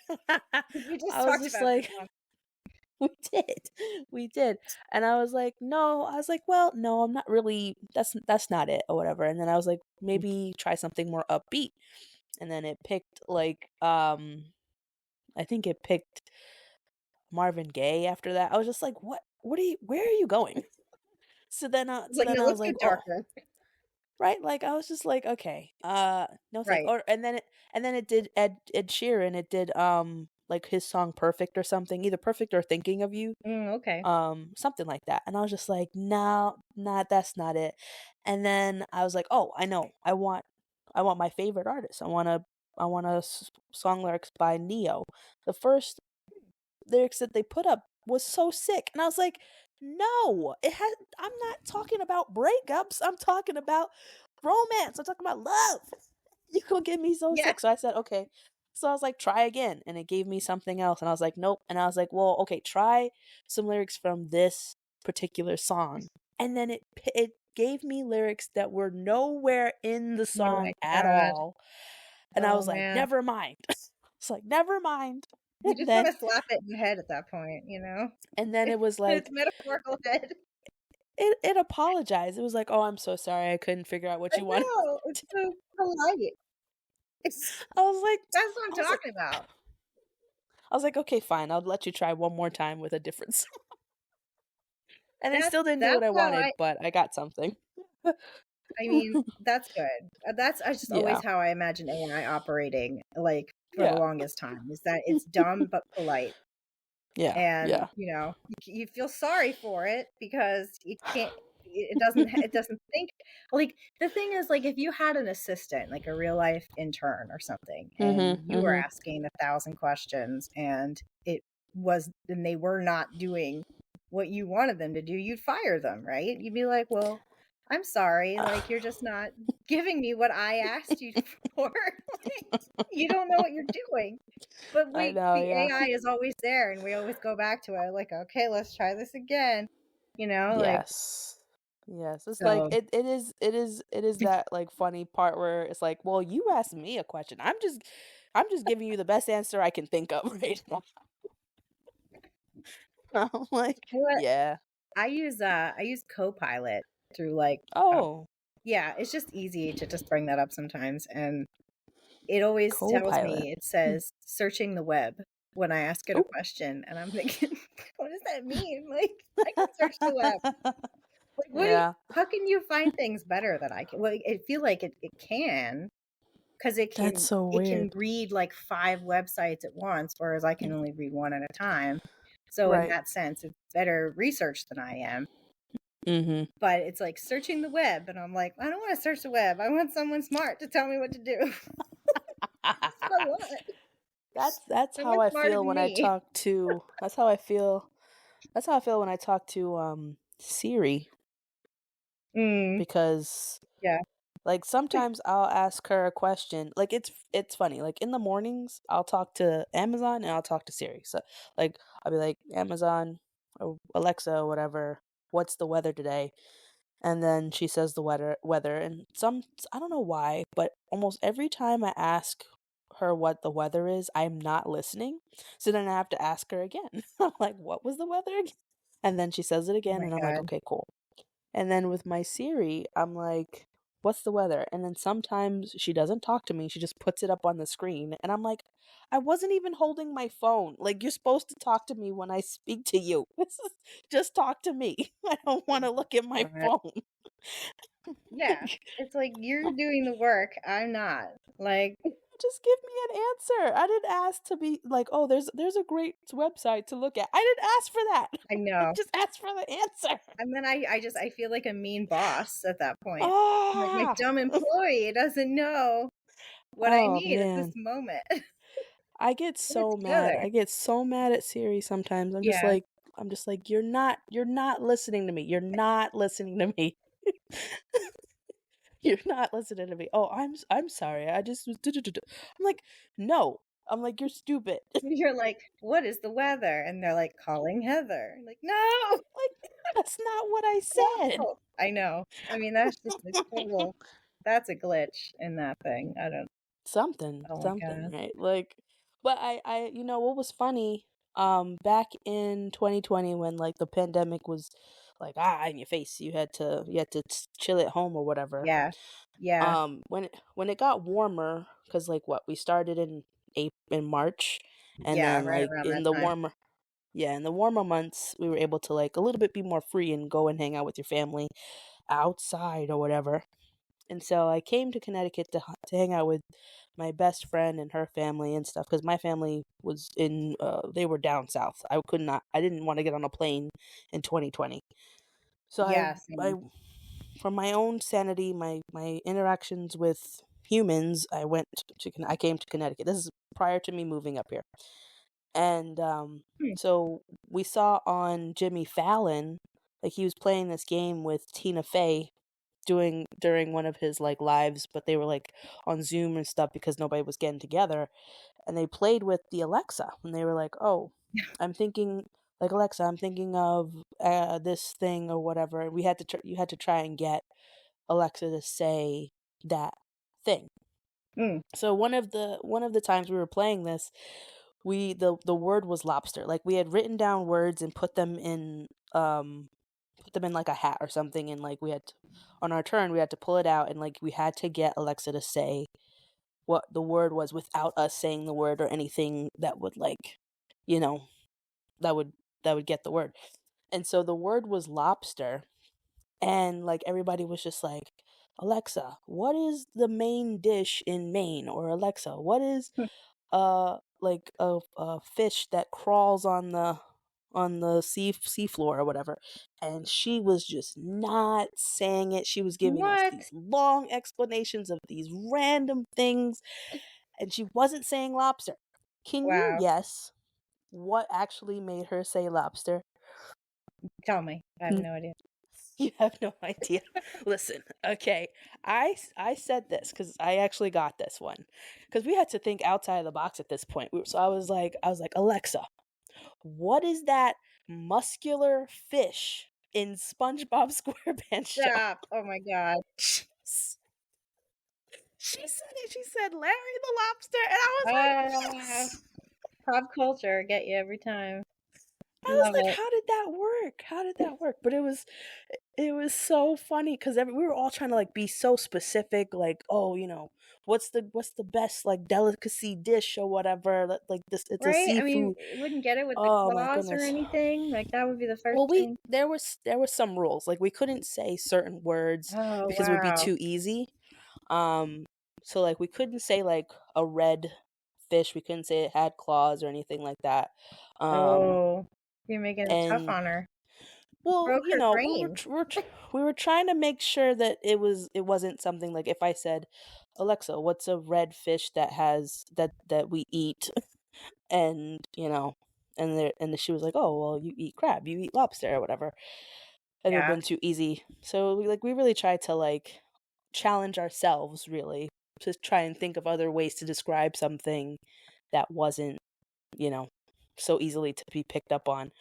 We just I was talked just about this like one. we did. We did. And I was like, "No." I was like, "Well, no, I'm not really that's not it or whatever." And then I was like, "Maybe try something more upbeat." And then it picked like I think it picked Marvin Gaye after that. I was just like, What are you where are you going?" It's So like, then "No, I let's was go like, "Oh." darker." Right? Like I was just like, "Okay. No thank." Right. Or and then it did Ed Sheeran. It did like his song Perfect or something, either Perfect or Thinking of You, Okay. something like that. And I was just like, "No, not that's not it." And then I was like, "Oh, I know. I want my favorite artist. I want a song lyrics by Neo." The first lyrics that they put up was so sick. And I was like, "No, I'm not talking about breakups. I'm talking about romance. I'm talking about love." You gonna get me so Yeah. sick. So I said, "Okay." So I was like, "Try again." And it gave me something else. And I was like, "Nope." And I was like, "Well, okay, try some lyrics from this particular song." And then it gave me lyrics that were nowhere in the Oh my song at god. all. And I Oh, was like, man. "Never mind." It's like, "Never mind." You And just wanna then slap it in the head at that point, you know? and then it was It's like metaphorical head. it apologized. It was like, "Oh, I'm so sorry. I couldn't figure out what I you wanted." know, it's so polite. It's I was like that's what I'm I was like talking about. I was like, "Okay, fine. I'll let you try one more time with a different song." And it That's still didn't do what that's I how wanted, but I got something. I mean, that's good. That's just always Yeah. how I imagine AI operating, like, for the Yeah. longest time, is that it's dumb but polite. Yeah. And, Yeah. you feel sorry for it because it doesn't think like, the thing is, like, if you had an assistant, like a real life intern or something, and Mhm. you were Mhm. asking 1,000 questions and they were not doing what you wanted them to do, you'd fire them, right? You'd be like, "Well, I'm sorry, like, you're just not giving me what I asked you for. Like, you don't know what you're doing." But I we know, the yeah. AI is always there, and we always go back to it, like, "Okay, let's try this again." Like, Yes. Yes. It's like so it is that like funny part where it's like, "Well, you asked me a question. I'm just giving you the best answer I can think of right now." I'm like, you know what? "Yeah. I use Copilot through, like, uh Oh, yeah, it's just easy to just bring that up sometimes, and it always tells Copilot." me it Hmm. says, "Searching the web" when I ask it a Ooh. question, and I'm thinking, "What does that mean?" Like, I can search the web. Like, Yeah. how can you find things better than I can? Well, I feel like it can. 'Cause That's so it can weird. read, like, 5 websites at once, whereas I can only read 1 at a time. So in Right. that sense, it's better research than I am. Mhm. But it's like searching the web, and I'm like, "I don't wanna search the web. I want someone smart to tell me what to do." That's what I want. That's how Someone I smarter feel than when I me. talk to that's how I feel when I talk to Siri Mm, because yeah. Like, sometimes I'll ask her a question, like, it's funny, like, in the mornings, I'll talk to Amazon and I'll talk to Siri, so, like, I'll be like, "Amazon, or Alexa, whatever, what's the weather today?" And then she says the weather, and I don't know why, but almost every time I ask her what the weather is, I'm not listening, so then I have to ask her again. I'm like, "What was the weather again?" And then she says it Oh again, my and I'm like, god. "Okay, cool." And then with my Siri, I'm like, "What's the weather?" And then sometimes she doesn't talk to me, she just puts it up on the screen, and I'm like, "I wasn't even holding my phone. Like, you're supposed to talk to me when I speak to you. Just talk to me. I don't wanna look at my God. phone." Yeah. Like, It's like you're doing the work, I'm not. Like, just give me an answer. I didn't ask to be like, "Oh, there's a great website to look at." I didn't ask for that. I I know. just asked for the answer. And then I feel like a mean boss at that point. I'm like, my Ah! dumb employee doesn't know what I Oh, need at this man. moment. I get Put it so mad. together. I get so mad at Siri sometimes. Yeah. I'm just like, you're not listening to me. You're not listening to me. You're not listening to me. Oh, I'm sorry. I just was I'm like, "No." I'm like, "You're stupid." You're like, "What is the weather?" And they're like, "Calling Heather." Like, "No, Like, that's not what I said. no." I know. I mean, that's just a total that's a glitch in that thing. I don't oh my Something, god. right? Like, but what was funny, back in 2020 when, like, the pandemic was, like, in your face, you had to chill at home or whatever. Yeah. Yeah. When it got warmer, because like, what, we started in March, and Yeah, then, right like, around that in the time. warmer yeah, in the warmer months, we were able to, like, a little bit be more free and go and hang out with your family outside or whatever. And so I came to Connecticut to hang out with my best friend and her family and stuff, because my family was they were down south. I didn't wanna get on a plane in 2020. So Yeah, I same. for my own sanity, my interactions with humans, I came to Connecticut. This is prior to me moving up here. And, Hmm. so we saw on Jimmy Fallon, like, he was playing this game with Tina Fey doing during one of his, like, lives, but they were, like, on Zoom and stuff because nobody was getting together, and they played with the Alexa, and they were like, "Oh, I'm thinking like, Alexa, I'm thinking of, this thing," or whatever, and you had to try and get Alexa to say that thing. Mm. So one of the times we were playing this, the word was lobster. Like, we had written down words and put them in, like, a hat or something, and, like, on our turn, we had to pull it out, and, like, we had to get Alexa to say what the word was without us saying the word or anything that would, like, you know, that would get the word. And so the word was lobster, and, like, everybody was just like, "Alexa, what is the main dish in Maine?" Or, "Alexa, what is like a fish that crawls on the sea floor or whatever?" And she was just not saying it. She was giving us these What? long explanations of these random things, and she wasn't saying lobster. Can you Wow. guess what actually made her say lobster? Tell me. I have no idea. You have no idea. Listen, okay, I said this because I actually got this one, because we had to think outside of the box at this point. So I was like, "Alexa, what is that muscular fish in SpongeBob SquarePants show?" Stop. Oh my god. She s she said it, she said, "Larry the Lobster," and I was like, Ah, "Yes!" pop culture get you every time. I was Love like, it. "How did that work? How did that work?" But it was so funny because we were all trying to, like, be so specific, like, "Oh, what's the best, like, delicacy dish or whatever, that like, this it's a Right? I mean, seafood." you wouldn't get it with the Oh my claws or goodness. anything? Like, that would be the first Well, thing. there was some rules, like, we couldn't say certain words Oh, because it would be wow. too easy. Um, so, like, we couldn't say, like, a red fish, we couldn't say it had claws or anything like that. Um, Oh, you're making it tough and on her. well, Broke her brain. we were trying to make sure that it wasn't something like, if I said, "Alexa, what's a red fish that we eat?" and, she was like, "Oh, well, you eat crab, you eat lobster," or whatever. And it would have Yeah. been too easy. So we really tried to, like, challenge ourselves, really, to try and think of other ways to describe something that wasn't, you know, so easily to be picked up on.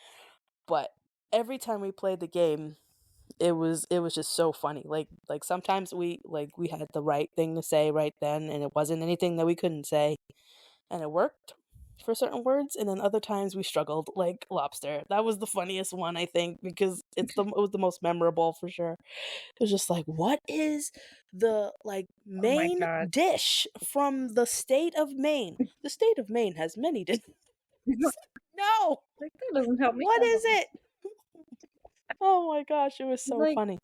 But every time we played the game, it was just so funny. Like sometimes we had the right thing to say right then, and it wasn't anything that we couldn't say, and it worked for certain words. And then other times we struggled, like lobster. That was the funniest one, I think, because it was the most memorable for sure. It was just like, what is the like Oh my main god. dish from the state of Maine? The state of Maine has many dishes. No, Like, that doesn't help me what is out. it? Oh my gosh, it was so Like, funny.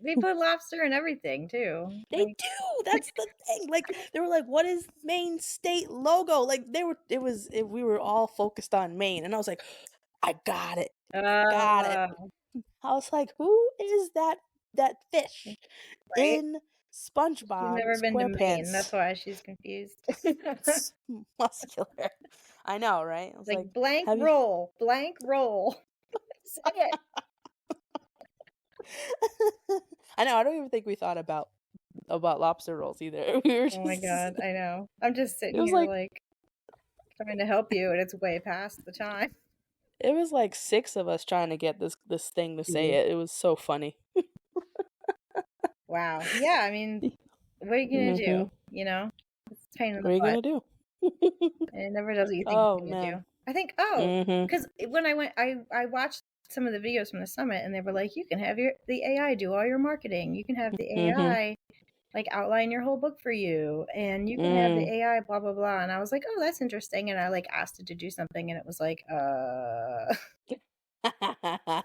they put lobster in everything too. They Like, do. That's the thing. Like they were like, "What is Maine state logo?" Like they were. We were all focused on Maine, and I was like, "I got it. I got it." uh, I was like, "Who is that fish right? in She's SpongeBob never been to Maine. That's SquarePants? why she's confused. It's muscular." I know, right? I was like, Like, blank "Have you?" roll, blank roll. Say it. I know. I don't even think we thought about lobster rolls either. We were Oh my just. god, I know. I'm just It sitting was here like like trying to help you, and it's way past the time. it was like six of us trying to get this thing to say Jeez. it. It was so funny. Wow. Yeah, I mean, what are you gonna Mhm. do? You know, it's a pain in What the are you butt, gonna do? and it never does what you think it's Oh gonna man. do. I think, oh, Mhm. because when I went, I watched some of the videos from the summit, and they were like, you can have the AI do all your marketing. You can have the Mhm. AI like outline your whole book for you, and you can have the Mm. AI blah blah blah. And I was like, oh, that's interesting. And I like asked it to do something, and it was like,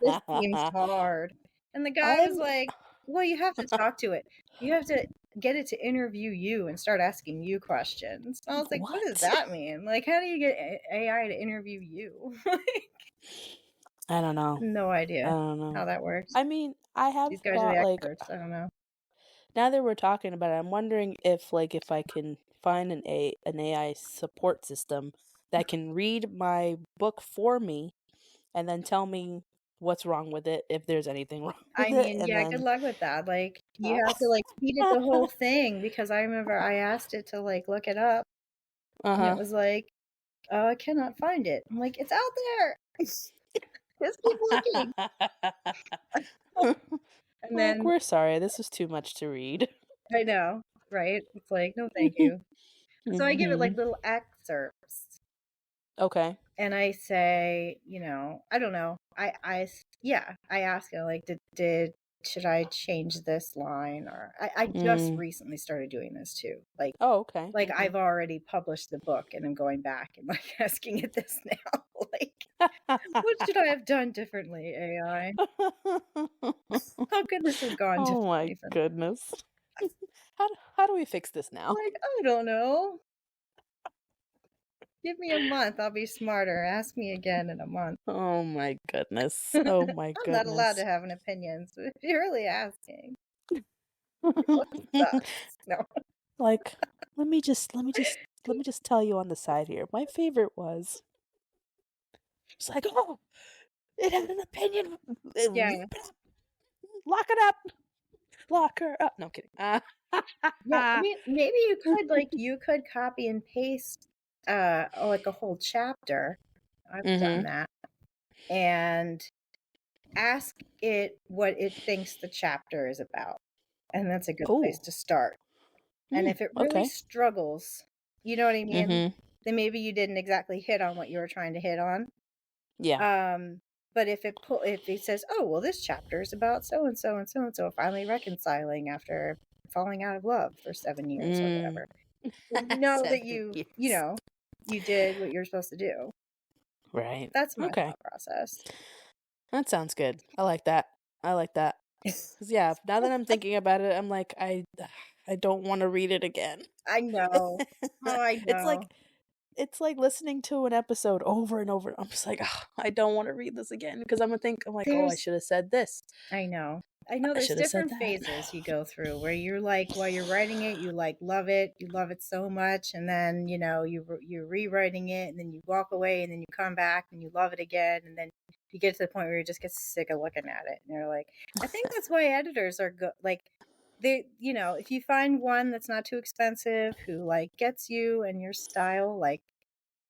this seems hard. And the guy was I'm like, well, you have to talk to it. You have to get it to interview you and start asking you questions. I was like, what does what? that mean? Like, how do you get AI to interview you? I don't know. No I idea don't know. how that works. I mean, I have These guys are the thought like experts. I don't know. now that we're talking about it, I'm wondering if I can find an AI support system that can read my book for me and then tell me what's wrong with it, if there's anything wrong I with it, mean, and yeah, good then luck with that. Like, uh, you have to like feed it the whole thing because I remember I asked it to like look it up, and it uh-huh. was like, oh, I cannot find it. I'm like, it's out there. Just keep looking. And Like, then we're sorry, this is too much to read. I know, right? It's like, no, thank you. So I give it like Mhm. little excerpts, Okay. and I say, I don't know. Yeah, I ask it like, did should I change this line? Or I just Mm. recently started doing this too. Like, Oh, okay, like okay. I've already published the book, and I'm going back and like asking it this now. Like, what should I have done differently, AI? How could this have gone Oh my differently for me? goodness. How do we fix this now? Like, I don't know. Give me a month, I'll be smarter. Ask me again in a month. Oh my goodness. Oh my I'm not allowed to goodness. have an opinion, so if you're really asking, your book sucks. No. Like, let me just tell you on the side here. My favorite was it's like, oh, it had an opinion. Yeah. Rip it up. Lock it up. Lock her up. No I'm kidding. Yeah. I mean, maybe you could copy and paste like a whole chapter. I've done Mhm. that. And ask it what it thinks the chapter is about. And that's a good place Oh. to start. And if it really Okay. struggles, you know what I mean? Mhm. Then maybe you didn't exactly hit on what you were trying to hit on. Yeah. But if it says, "Oh, well, this chapter is about so and so and so and so finally reconciling after falling out of love for 7 years or Mm. whatever," then know that 7 years. you did what you're supposed to do. Right. That's my Okay. thought process. That sounds good. I like that. I like that. 'Cause yeah, now that I'm thinking about it, I'm like, I don't want to read it again. I know. Oh, I It's know. like it's like listening to an episode over and over. I'm just like, "Ugh, I don't want to read this again because I'm like, oh, I There's should have said this. I know. I know I there's should have said different that." phases you go through where you're like, while you're writing it, you like you love it so much, and then you're rewriting it, and then you walk away, and then you come back and you love it again, and then you get to the point where you just get sick of looking at it, and you're like, I think that's why editors are good. Like, if you find one that's not too expensive, who like gets you and your style, like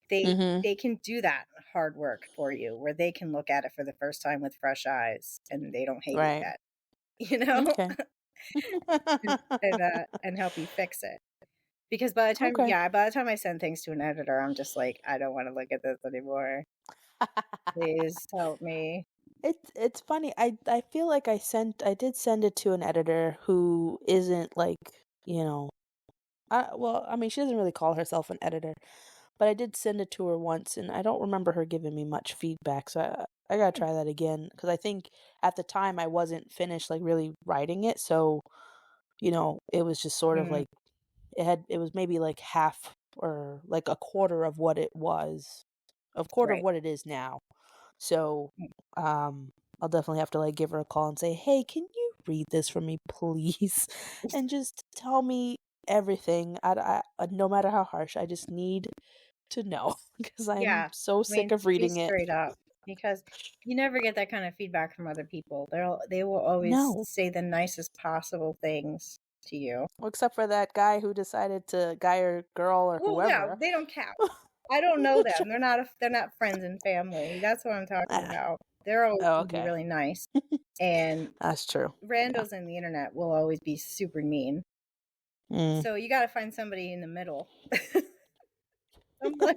they Mhm. they can do that hard work for you, where they can look at it for the first time with fresh eyes and they don't hate it Right. yet, you know, Okay. and help you fix it. Because by the time, Okay. yeah, by the time I send things to an editor, I'm just like, I don't want to look at this anymore. Please help me. It's funny. I feel like I did send it to an editor who isn't like, you know, well, I mean, she doesn't really call herself an editor, but I did send it to her once, and I don't remember her giving me much feedback. So I gotta try that again because I think at the time I wasn't finished like really writing it, so it was just sort of Mm, like it was maybe like half or like a quarter of what it was, a quarter of right. what it is now. So, Mm, um, I'll definitely have to like give her a call and say, "Hey, can you read this for me, please?" And just tell me everything. No matter how harsh, I just need to know because I'm yeah. so I mean, sick of be reading it. straight up because you never get that kind of feedback from other people. They will always No, say the nicest possible things to you. well, except for that guy who decided to guy or girl or Well, yeah, whoever. they don't count. I don't know them. They're not friends and family. That's what I'm talking Ah, about. They're always oh, gonna be okay, really nice, and that's true. Yeah. randos on the internet will always be super mean. Mm. So you got to find somebody in the middle. Someone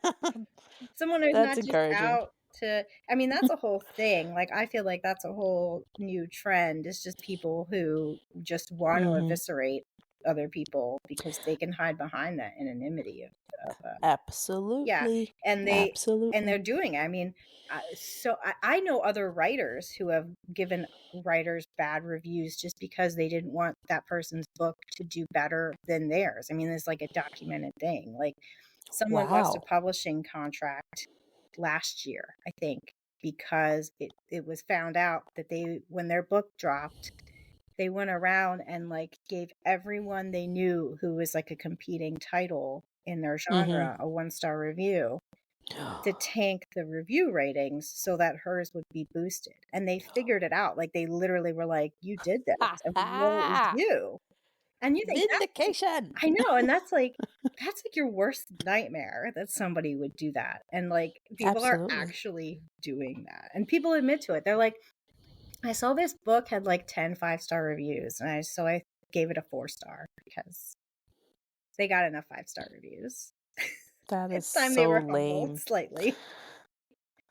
Someone who's That's not just encouraging. out to, I mean, that's a whole thing. Like, I feel like that's a whole new trend. It's just people who just want to Hmm. eviscerate other people because they can hide behind that anonymity of yeah, Absolutely. and they're Absolutely. doing it. I mean, I know other writers who have given writers bad reviews just because they didn't want that person's book to do better than theirs. I mean, it's like a documented thing. Like someone lost a Wow. publishing contract last year, I think, because it was found out that they when their book dropped, they went around and like gave everyone they knew who was like a competing title in their Mhm. genre a 1-star review to tank the review ratings so that hers would be boosted. And they figured it out. Like they literally were like, "You did this, Ha and we know it was ha! you." And you think that's Vindication. I know, and that's like your worst nightmare that somebody would do that. And like people are Absolutely. actually doing that. And people admit to it. They're like, I saw this book had like 10 5-star reviews, and I gave it a 4-star because they got enough 5-star reviews. That is It's time they so were humbled lame. slightly.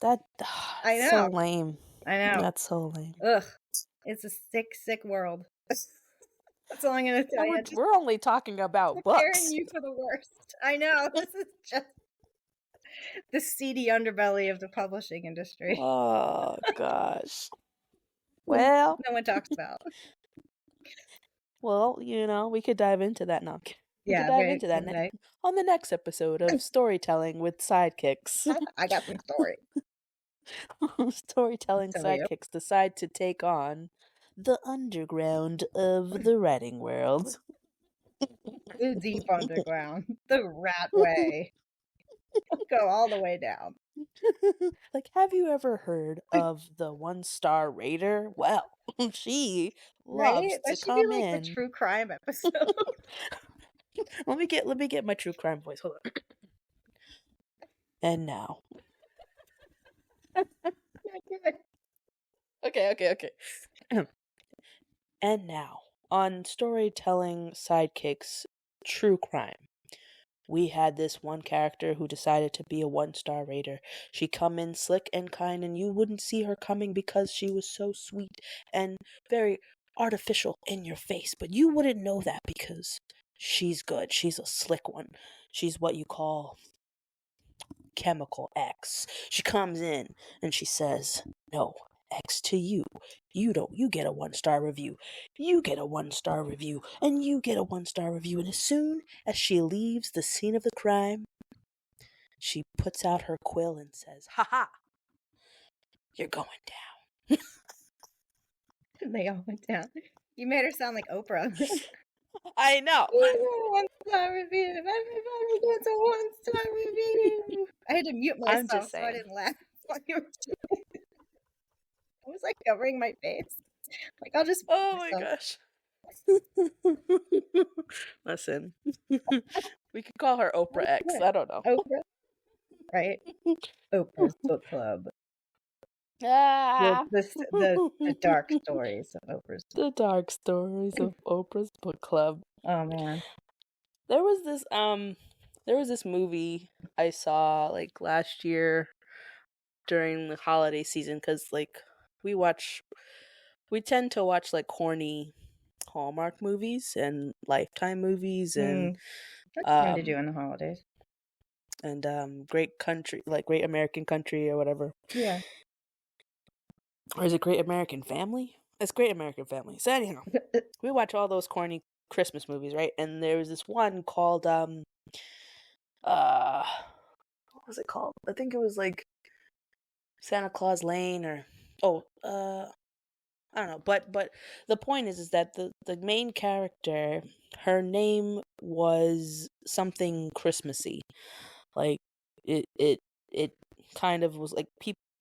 That I so know. lame. I know. That's so lame. Ugh. It's a sick, sick world. That's all I'm gonna tell And you. we're Just we're only talking about preparing books. you for the worst. I know. This is just the seedy underbelly of the publishing industry. Oh gosh. No Well, one talks about. we could dive into that now. We could Yeah, dive very into that someday. on the next episode of Storytelling with Sidekicks. I got some story to Storytelling tell you. sidekicks decide to take on the underground of the writing world. The deep underground. The rat way. Go all the way down. Like, have you ever heard of the 1-star raider? Well, she loves Right? to That should be come like the in. true crime episode. Let me get my true crime voice. Hold on. And now. Okay, okay, okay. And now, on Storytelling Sidekicks True Crime. We had this one character who decided to be a 1-star raider. She come in slick and kind, and you wouldn't see her coming because she was so sweet and very artificial in your face. But you wouldn't know that because she's good. She's a slick one. She's what you call chemical X. She comes in and she says, "No, X to you. You get a 1-star review. You get a 1-star review. And you get a 1-star review." And as soon as she leaves the scene of the crime, she puts out her quill and says, "Ha ha, you're going down." They all went down. You made her sound like Oprah. I know. One star review. Everybody gets a 1-star review. I had to mute I'm myself just so I saying. didn't laugh while you were doing it. I was like covering my face. Like I'll just mute Oh my myself. gosh. Listen, we could call her Oprah X. Yeah. I don't know. Oprah, right? Oprah's book club. Ah. The dark stories of Oprah's. The dark stories of Oprah's book club. Oh man. There was this movie I saw like last year during the holiday season because like we watch we tend to watch like corny Hallmark movies and Lifetime movies Mm, good time to um do in the holidays. Great Country, like Great American Country or whatever. Yeah. Or is it Great American Family? It's Great American Family. So anyhow, we watch all those corny Christmas movies, right? And there was this one called uh what was it called? I think it was like Santa Claus Lane or I don't know. But the point is that the main character, her name was something Christmassy. Like it kind of was like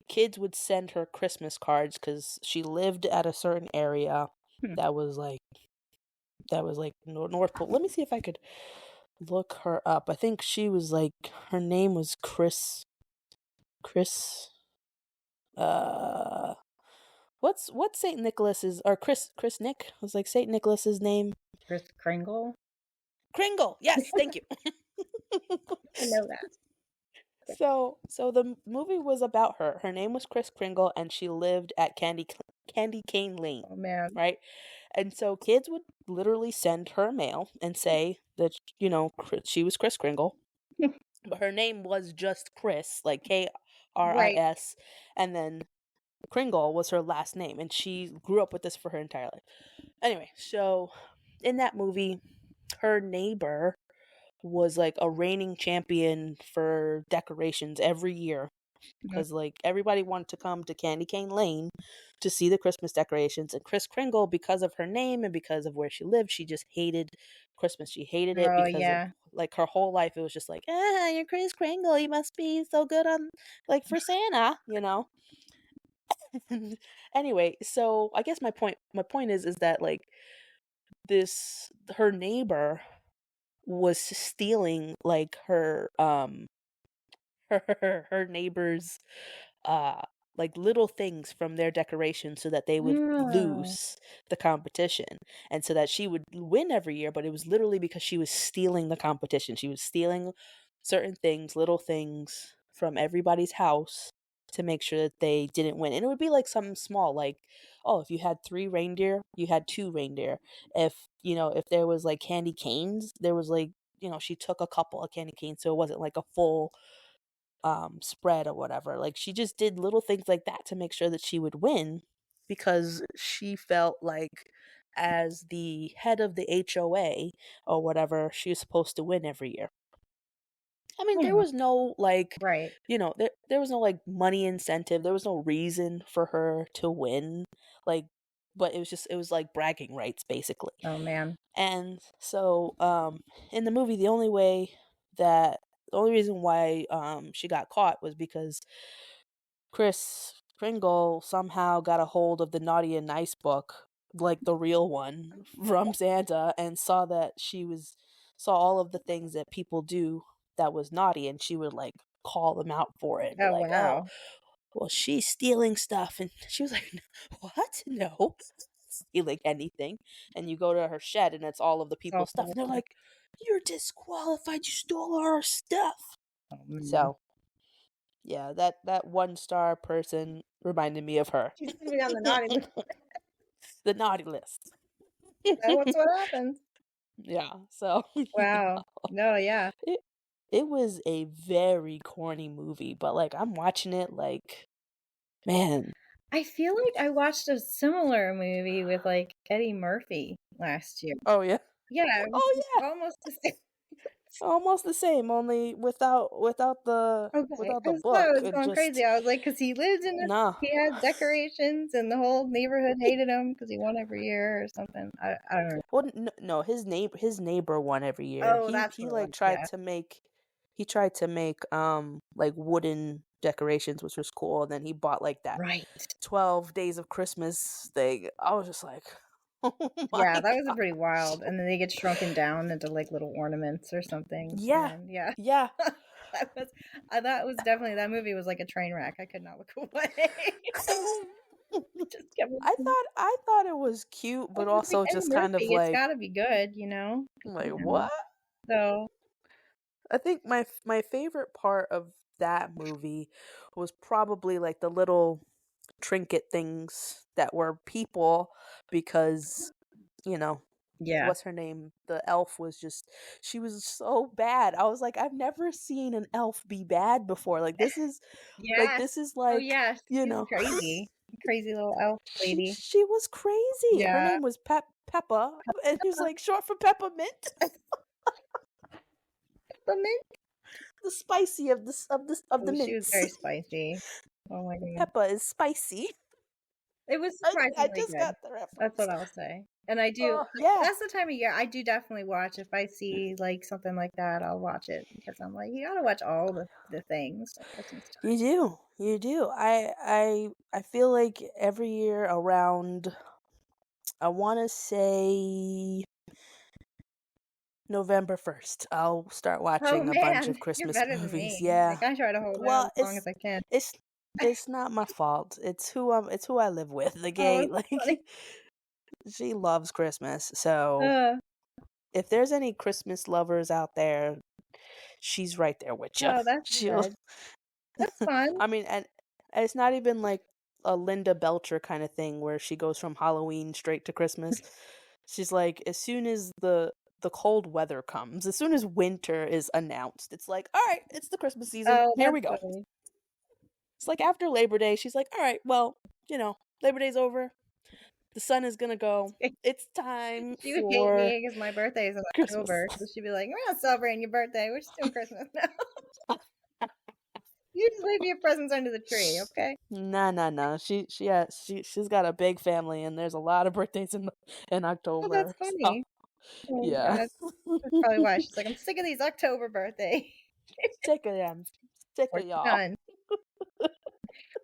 kids would send her Christmas cards cuz she lived at a certain area Hmm. that was like North Pole. Let me see if I could look her up. I think she was like her name was Chris uh what's Saint Nicholas's or Chris Nick was like Saint Nicholas's name? Kris Kringle. Kringle. Yes, thank you. I know that. So the movie was about her. Her name was Kris Kringle and she lived at Candy Cane Lane, Oh man. right? And so kids would literally send her mail and say that she was Kris Kringle, but her name was just Chris, like Right. Kris, and then Kringle was her last name, and she grew up with this for her entire life. Anyway, so in that movie, her neighbor was like a reigning champion for decorations every year Mhm. because like everybody wanted to come to Candy Cane Lane to see the Christmas decorations, and Kris Kringle, because of her name and because of where she lived, she just hated Christmas. She hated it Oh because of yeah. like her whole life it was just like, you're Kris Kringle, you must be so good on like for Santa. Anyway, so I guess my point is that like this her neighbor was stealing like her neighbor's uh like little things from their decorations so that they would Oh. lose the competition and so that she would win every year, but it was literally because she was stealing the competition. She was stealing certain things, little things from everybody's house to make sure that they didn't win. And it would be like something small, like, oh, if you had 3 reindeer, you had 2 reindeer. If there was like candy canes, there was like, she took a couple of candy canes, so it wasn't like a full spread or whatever. Like she just did little things like that to make sure that she would win because she felt like as the head of the HOA or whatever, she was supposed to win every year. I mean, there Hmm. was no like, Right. there was no like money incentive. There was no reason for her to win. Like, but it was like bragging rights basically. Oh man. And so in the movie the only reason why she got caught was because Chris Kringle somehow got a hold of the Naughty and Nice book, like the real one from Santa, and saw all of the things that people do that was naughty, and she would like call them out for it and be Oh like, "Oh, wow. well, she's stealing stuff," and she was like, "What? No, stealing anything." And you go to her shed, and it's all of the It's all people's stuff, full of and they're stuff. like, "You're disqualified. You stole our stuff." Oh man. So yeah, that 1 star person reminded me of her. She's gonna be on the naughty list. The naughty list. That's what happens. Yeah. So Wow. No, yeah. it it was a very corny movie, but like I'm watching it like, man. I feel like I watched a similar movie with like Eddie Murphy last year. Oh yeah. Yeah, it was Oh like yeah. almost the same. Almost the same, only Okay. without I the just thought book. I was It going crazy. just I was like, because he lived in it, nah. he had decorations, and the whole neighborhood hated him because he won every year or something. I don't know. Well, no, his neighbor won every year. Oh, that's He what it like was. Yeah. tried to make like wooden decorations, which was cool. And then he bought like that Right. 12 Days of Christmas thing. I was just like, Oh Yeah, my that was god. pretty wild, and then they get shrunken down into, like, little ornaments or something, Yeah. and yeah. Yeah. That was definitely that movie was like a train wreck, I could not look away. Just kept looking. I thought it was cute, Oh, but it's like also Eddie just kind of Murphy, it's gotta be good, like, you what? know, so I think my favorite part of that movie was probably like the little trinket things that were people because, you know, yeah. what's her name? The elf was just she was so bad. I was like, I've never seen an elf be bad before. Yes. This is Oh, like, yes, you she was know, crazy. Crazy little elf lady. she was crazy. Her Yeah. name was Peppa, and it was like short for peppermint. The mint. The spicy of the Oh, she was very mints. spicy. Oh my god. Peppa is spicy. It was I surprisingly just good. got the That's what reference. I'll say. And I do Oh yeah, that's the time of year I do definitely watch if I see, like, something like that, I'll watch it because I'm like, "You gotta watch all the things at Christmas you time." do, you do. I feel like every year around, I want to say November 1st, I'll start Oh, watching a bunch man, of you're Christmas better than movies. me. Yeah. Like, I try to hold out Well, as long as I can. it's it's not my fault. It's who I live with. The Oh, gay it's funny. like she loves Christmas. So Uh, if there's any Christmas lovers out there, she's right there with you. oh, that's She'll good. That's fun. I mean, and it's not even like a Linda Belcher kind of thing where she goes from Halloween straight to Christmas. She's like, as soon as the cold weather comes, as soon as winter is announced, it's like, all right, it's the Christmas season. Oh, Here that's we go. funny. It's like after Labor Day, she's like, all right, well, Labor Day's over. The sun is gonna go. It's time She would hate for me because my birthday is in Christmas. October, so she'd be like, "We're not celebrating your birthday, we're just doing Christmas now." You just leave your presents under the tree, okay? No, no, no. She's got a big family, and there's a lot of birthdays in Oh, that's October. So funny. Oh my yeah. god. That's probably why she's like, "I'm sick of these October birthdays. Sick of them. Sick We're of y'all. done.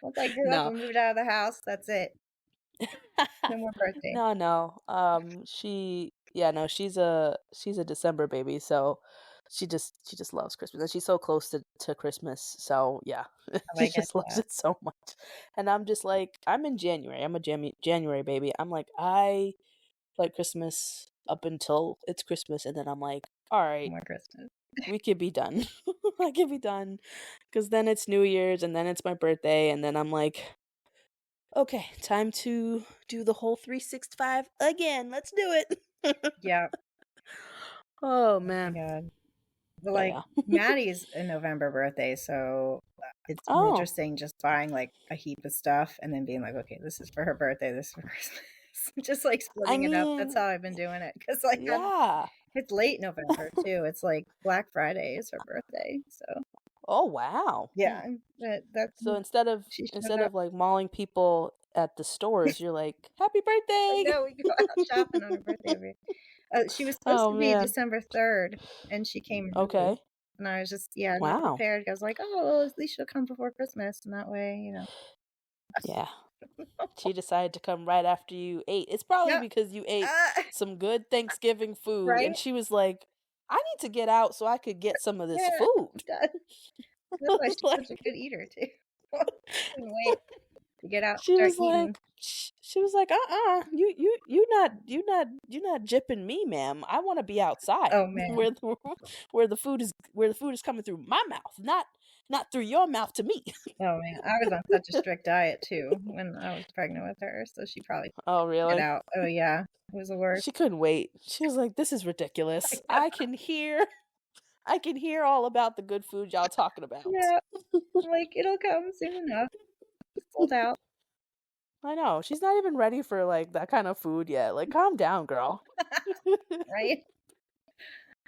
Once I grew up No. and moved out of the house, that's it. No more birthday." No, no. No, she's a December baby, so she just loves Christmas. And she's so close to Christmas. So, yeah. Oh, She I get just loves that. it so much. And I'm just like, I'm in January. I'm a January baby. I'm like, I like Christmas up until it's Christmas, and then I'm like, all No right, more Christmas. we could be done. I could be done. Because then it's New Year's, and then it's my birthday, and then I'm like, okay, time to do the whole 365 again. Let's do it. Yeah. Oh Oh my man. god. But, But like, yeah. Maddie's a November birthday, so, it's been Oh, interesting just buying, like, a heap of stuff and then being like, "Okay, this is for her birthday, this is for Christmas." Just, like, I splitting it up. That's mean, how I've been doing it. Because like, I'm yeah. it's late November too. It's, like, Black Friday is her birthday, so Oh wow. yeah, that So she showed instead up. of like mauling people at the stores, you're like, "Happy I birthday!" know, we go out shopping on her birthday every she was supposed Oh to be man. December 3rd, and she came early, Okay. and I was just, yeah, not Wow. prepared. I was like, "Oh, well, at least she'll come before Christmas, and that way, Yeah. She decided to come right after you ate. It's probably Yep. because you ate some good Thanksgiving food, and Right? she was like, "I need to get out so I could get some of this Yeah, food." she does. That's why she's Like, such a good eater too. Couldn't wait to get out and she start was eating. like, she was like, you not jipping me, ma'am. I want to be outside Oh, man. where the food is coming through my mouth, not through your mouth to me." Oh, man. I was on such a strict diet too when I was pregnant with her, so she probably Oh, took it really? out. Oh, yeah. It was the worst. She couldn't wait. She was like, "This is ridiculous. I can hear all about the good food y'all talking about." Yeah. I'm like, "It'll come soon enough." It's sold out, I know. She's not even ready for like that kind of food yet. Like, calm down, girl. right?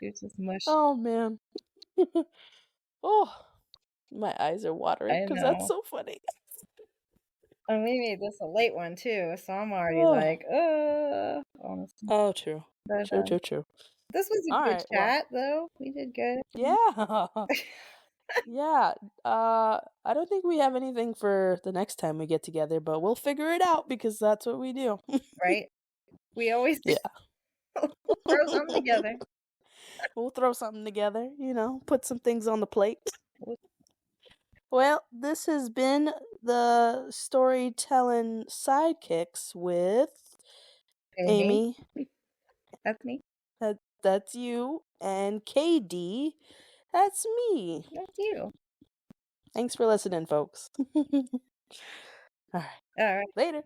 It's just mush. Oh man. Oh, my eyes are watering I because that's know. so funny. And we made this a late one too, so I'm already Oh, like, honestly. oh, true, But, true, true, true. this was a All good right. Well, chat, though. We did good. yeah, yeah. I don't think we have anything for the next time we get together, but we'll figure it out because that's what we do. Right? We always Yeah. we'll throw something together. We'll throw something together, put some things on the plate. Well, this has been the storytelling sidekicks with Amy, Amy. that's me. That's you, and Kay Dee. That's me. That's you. Thanks for listening, folks. All right, All right. later.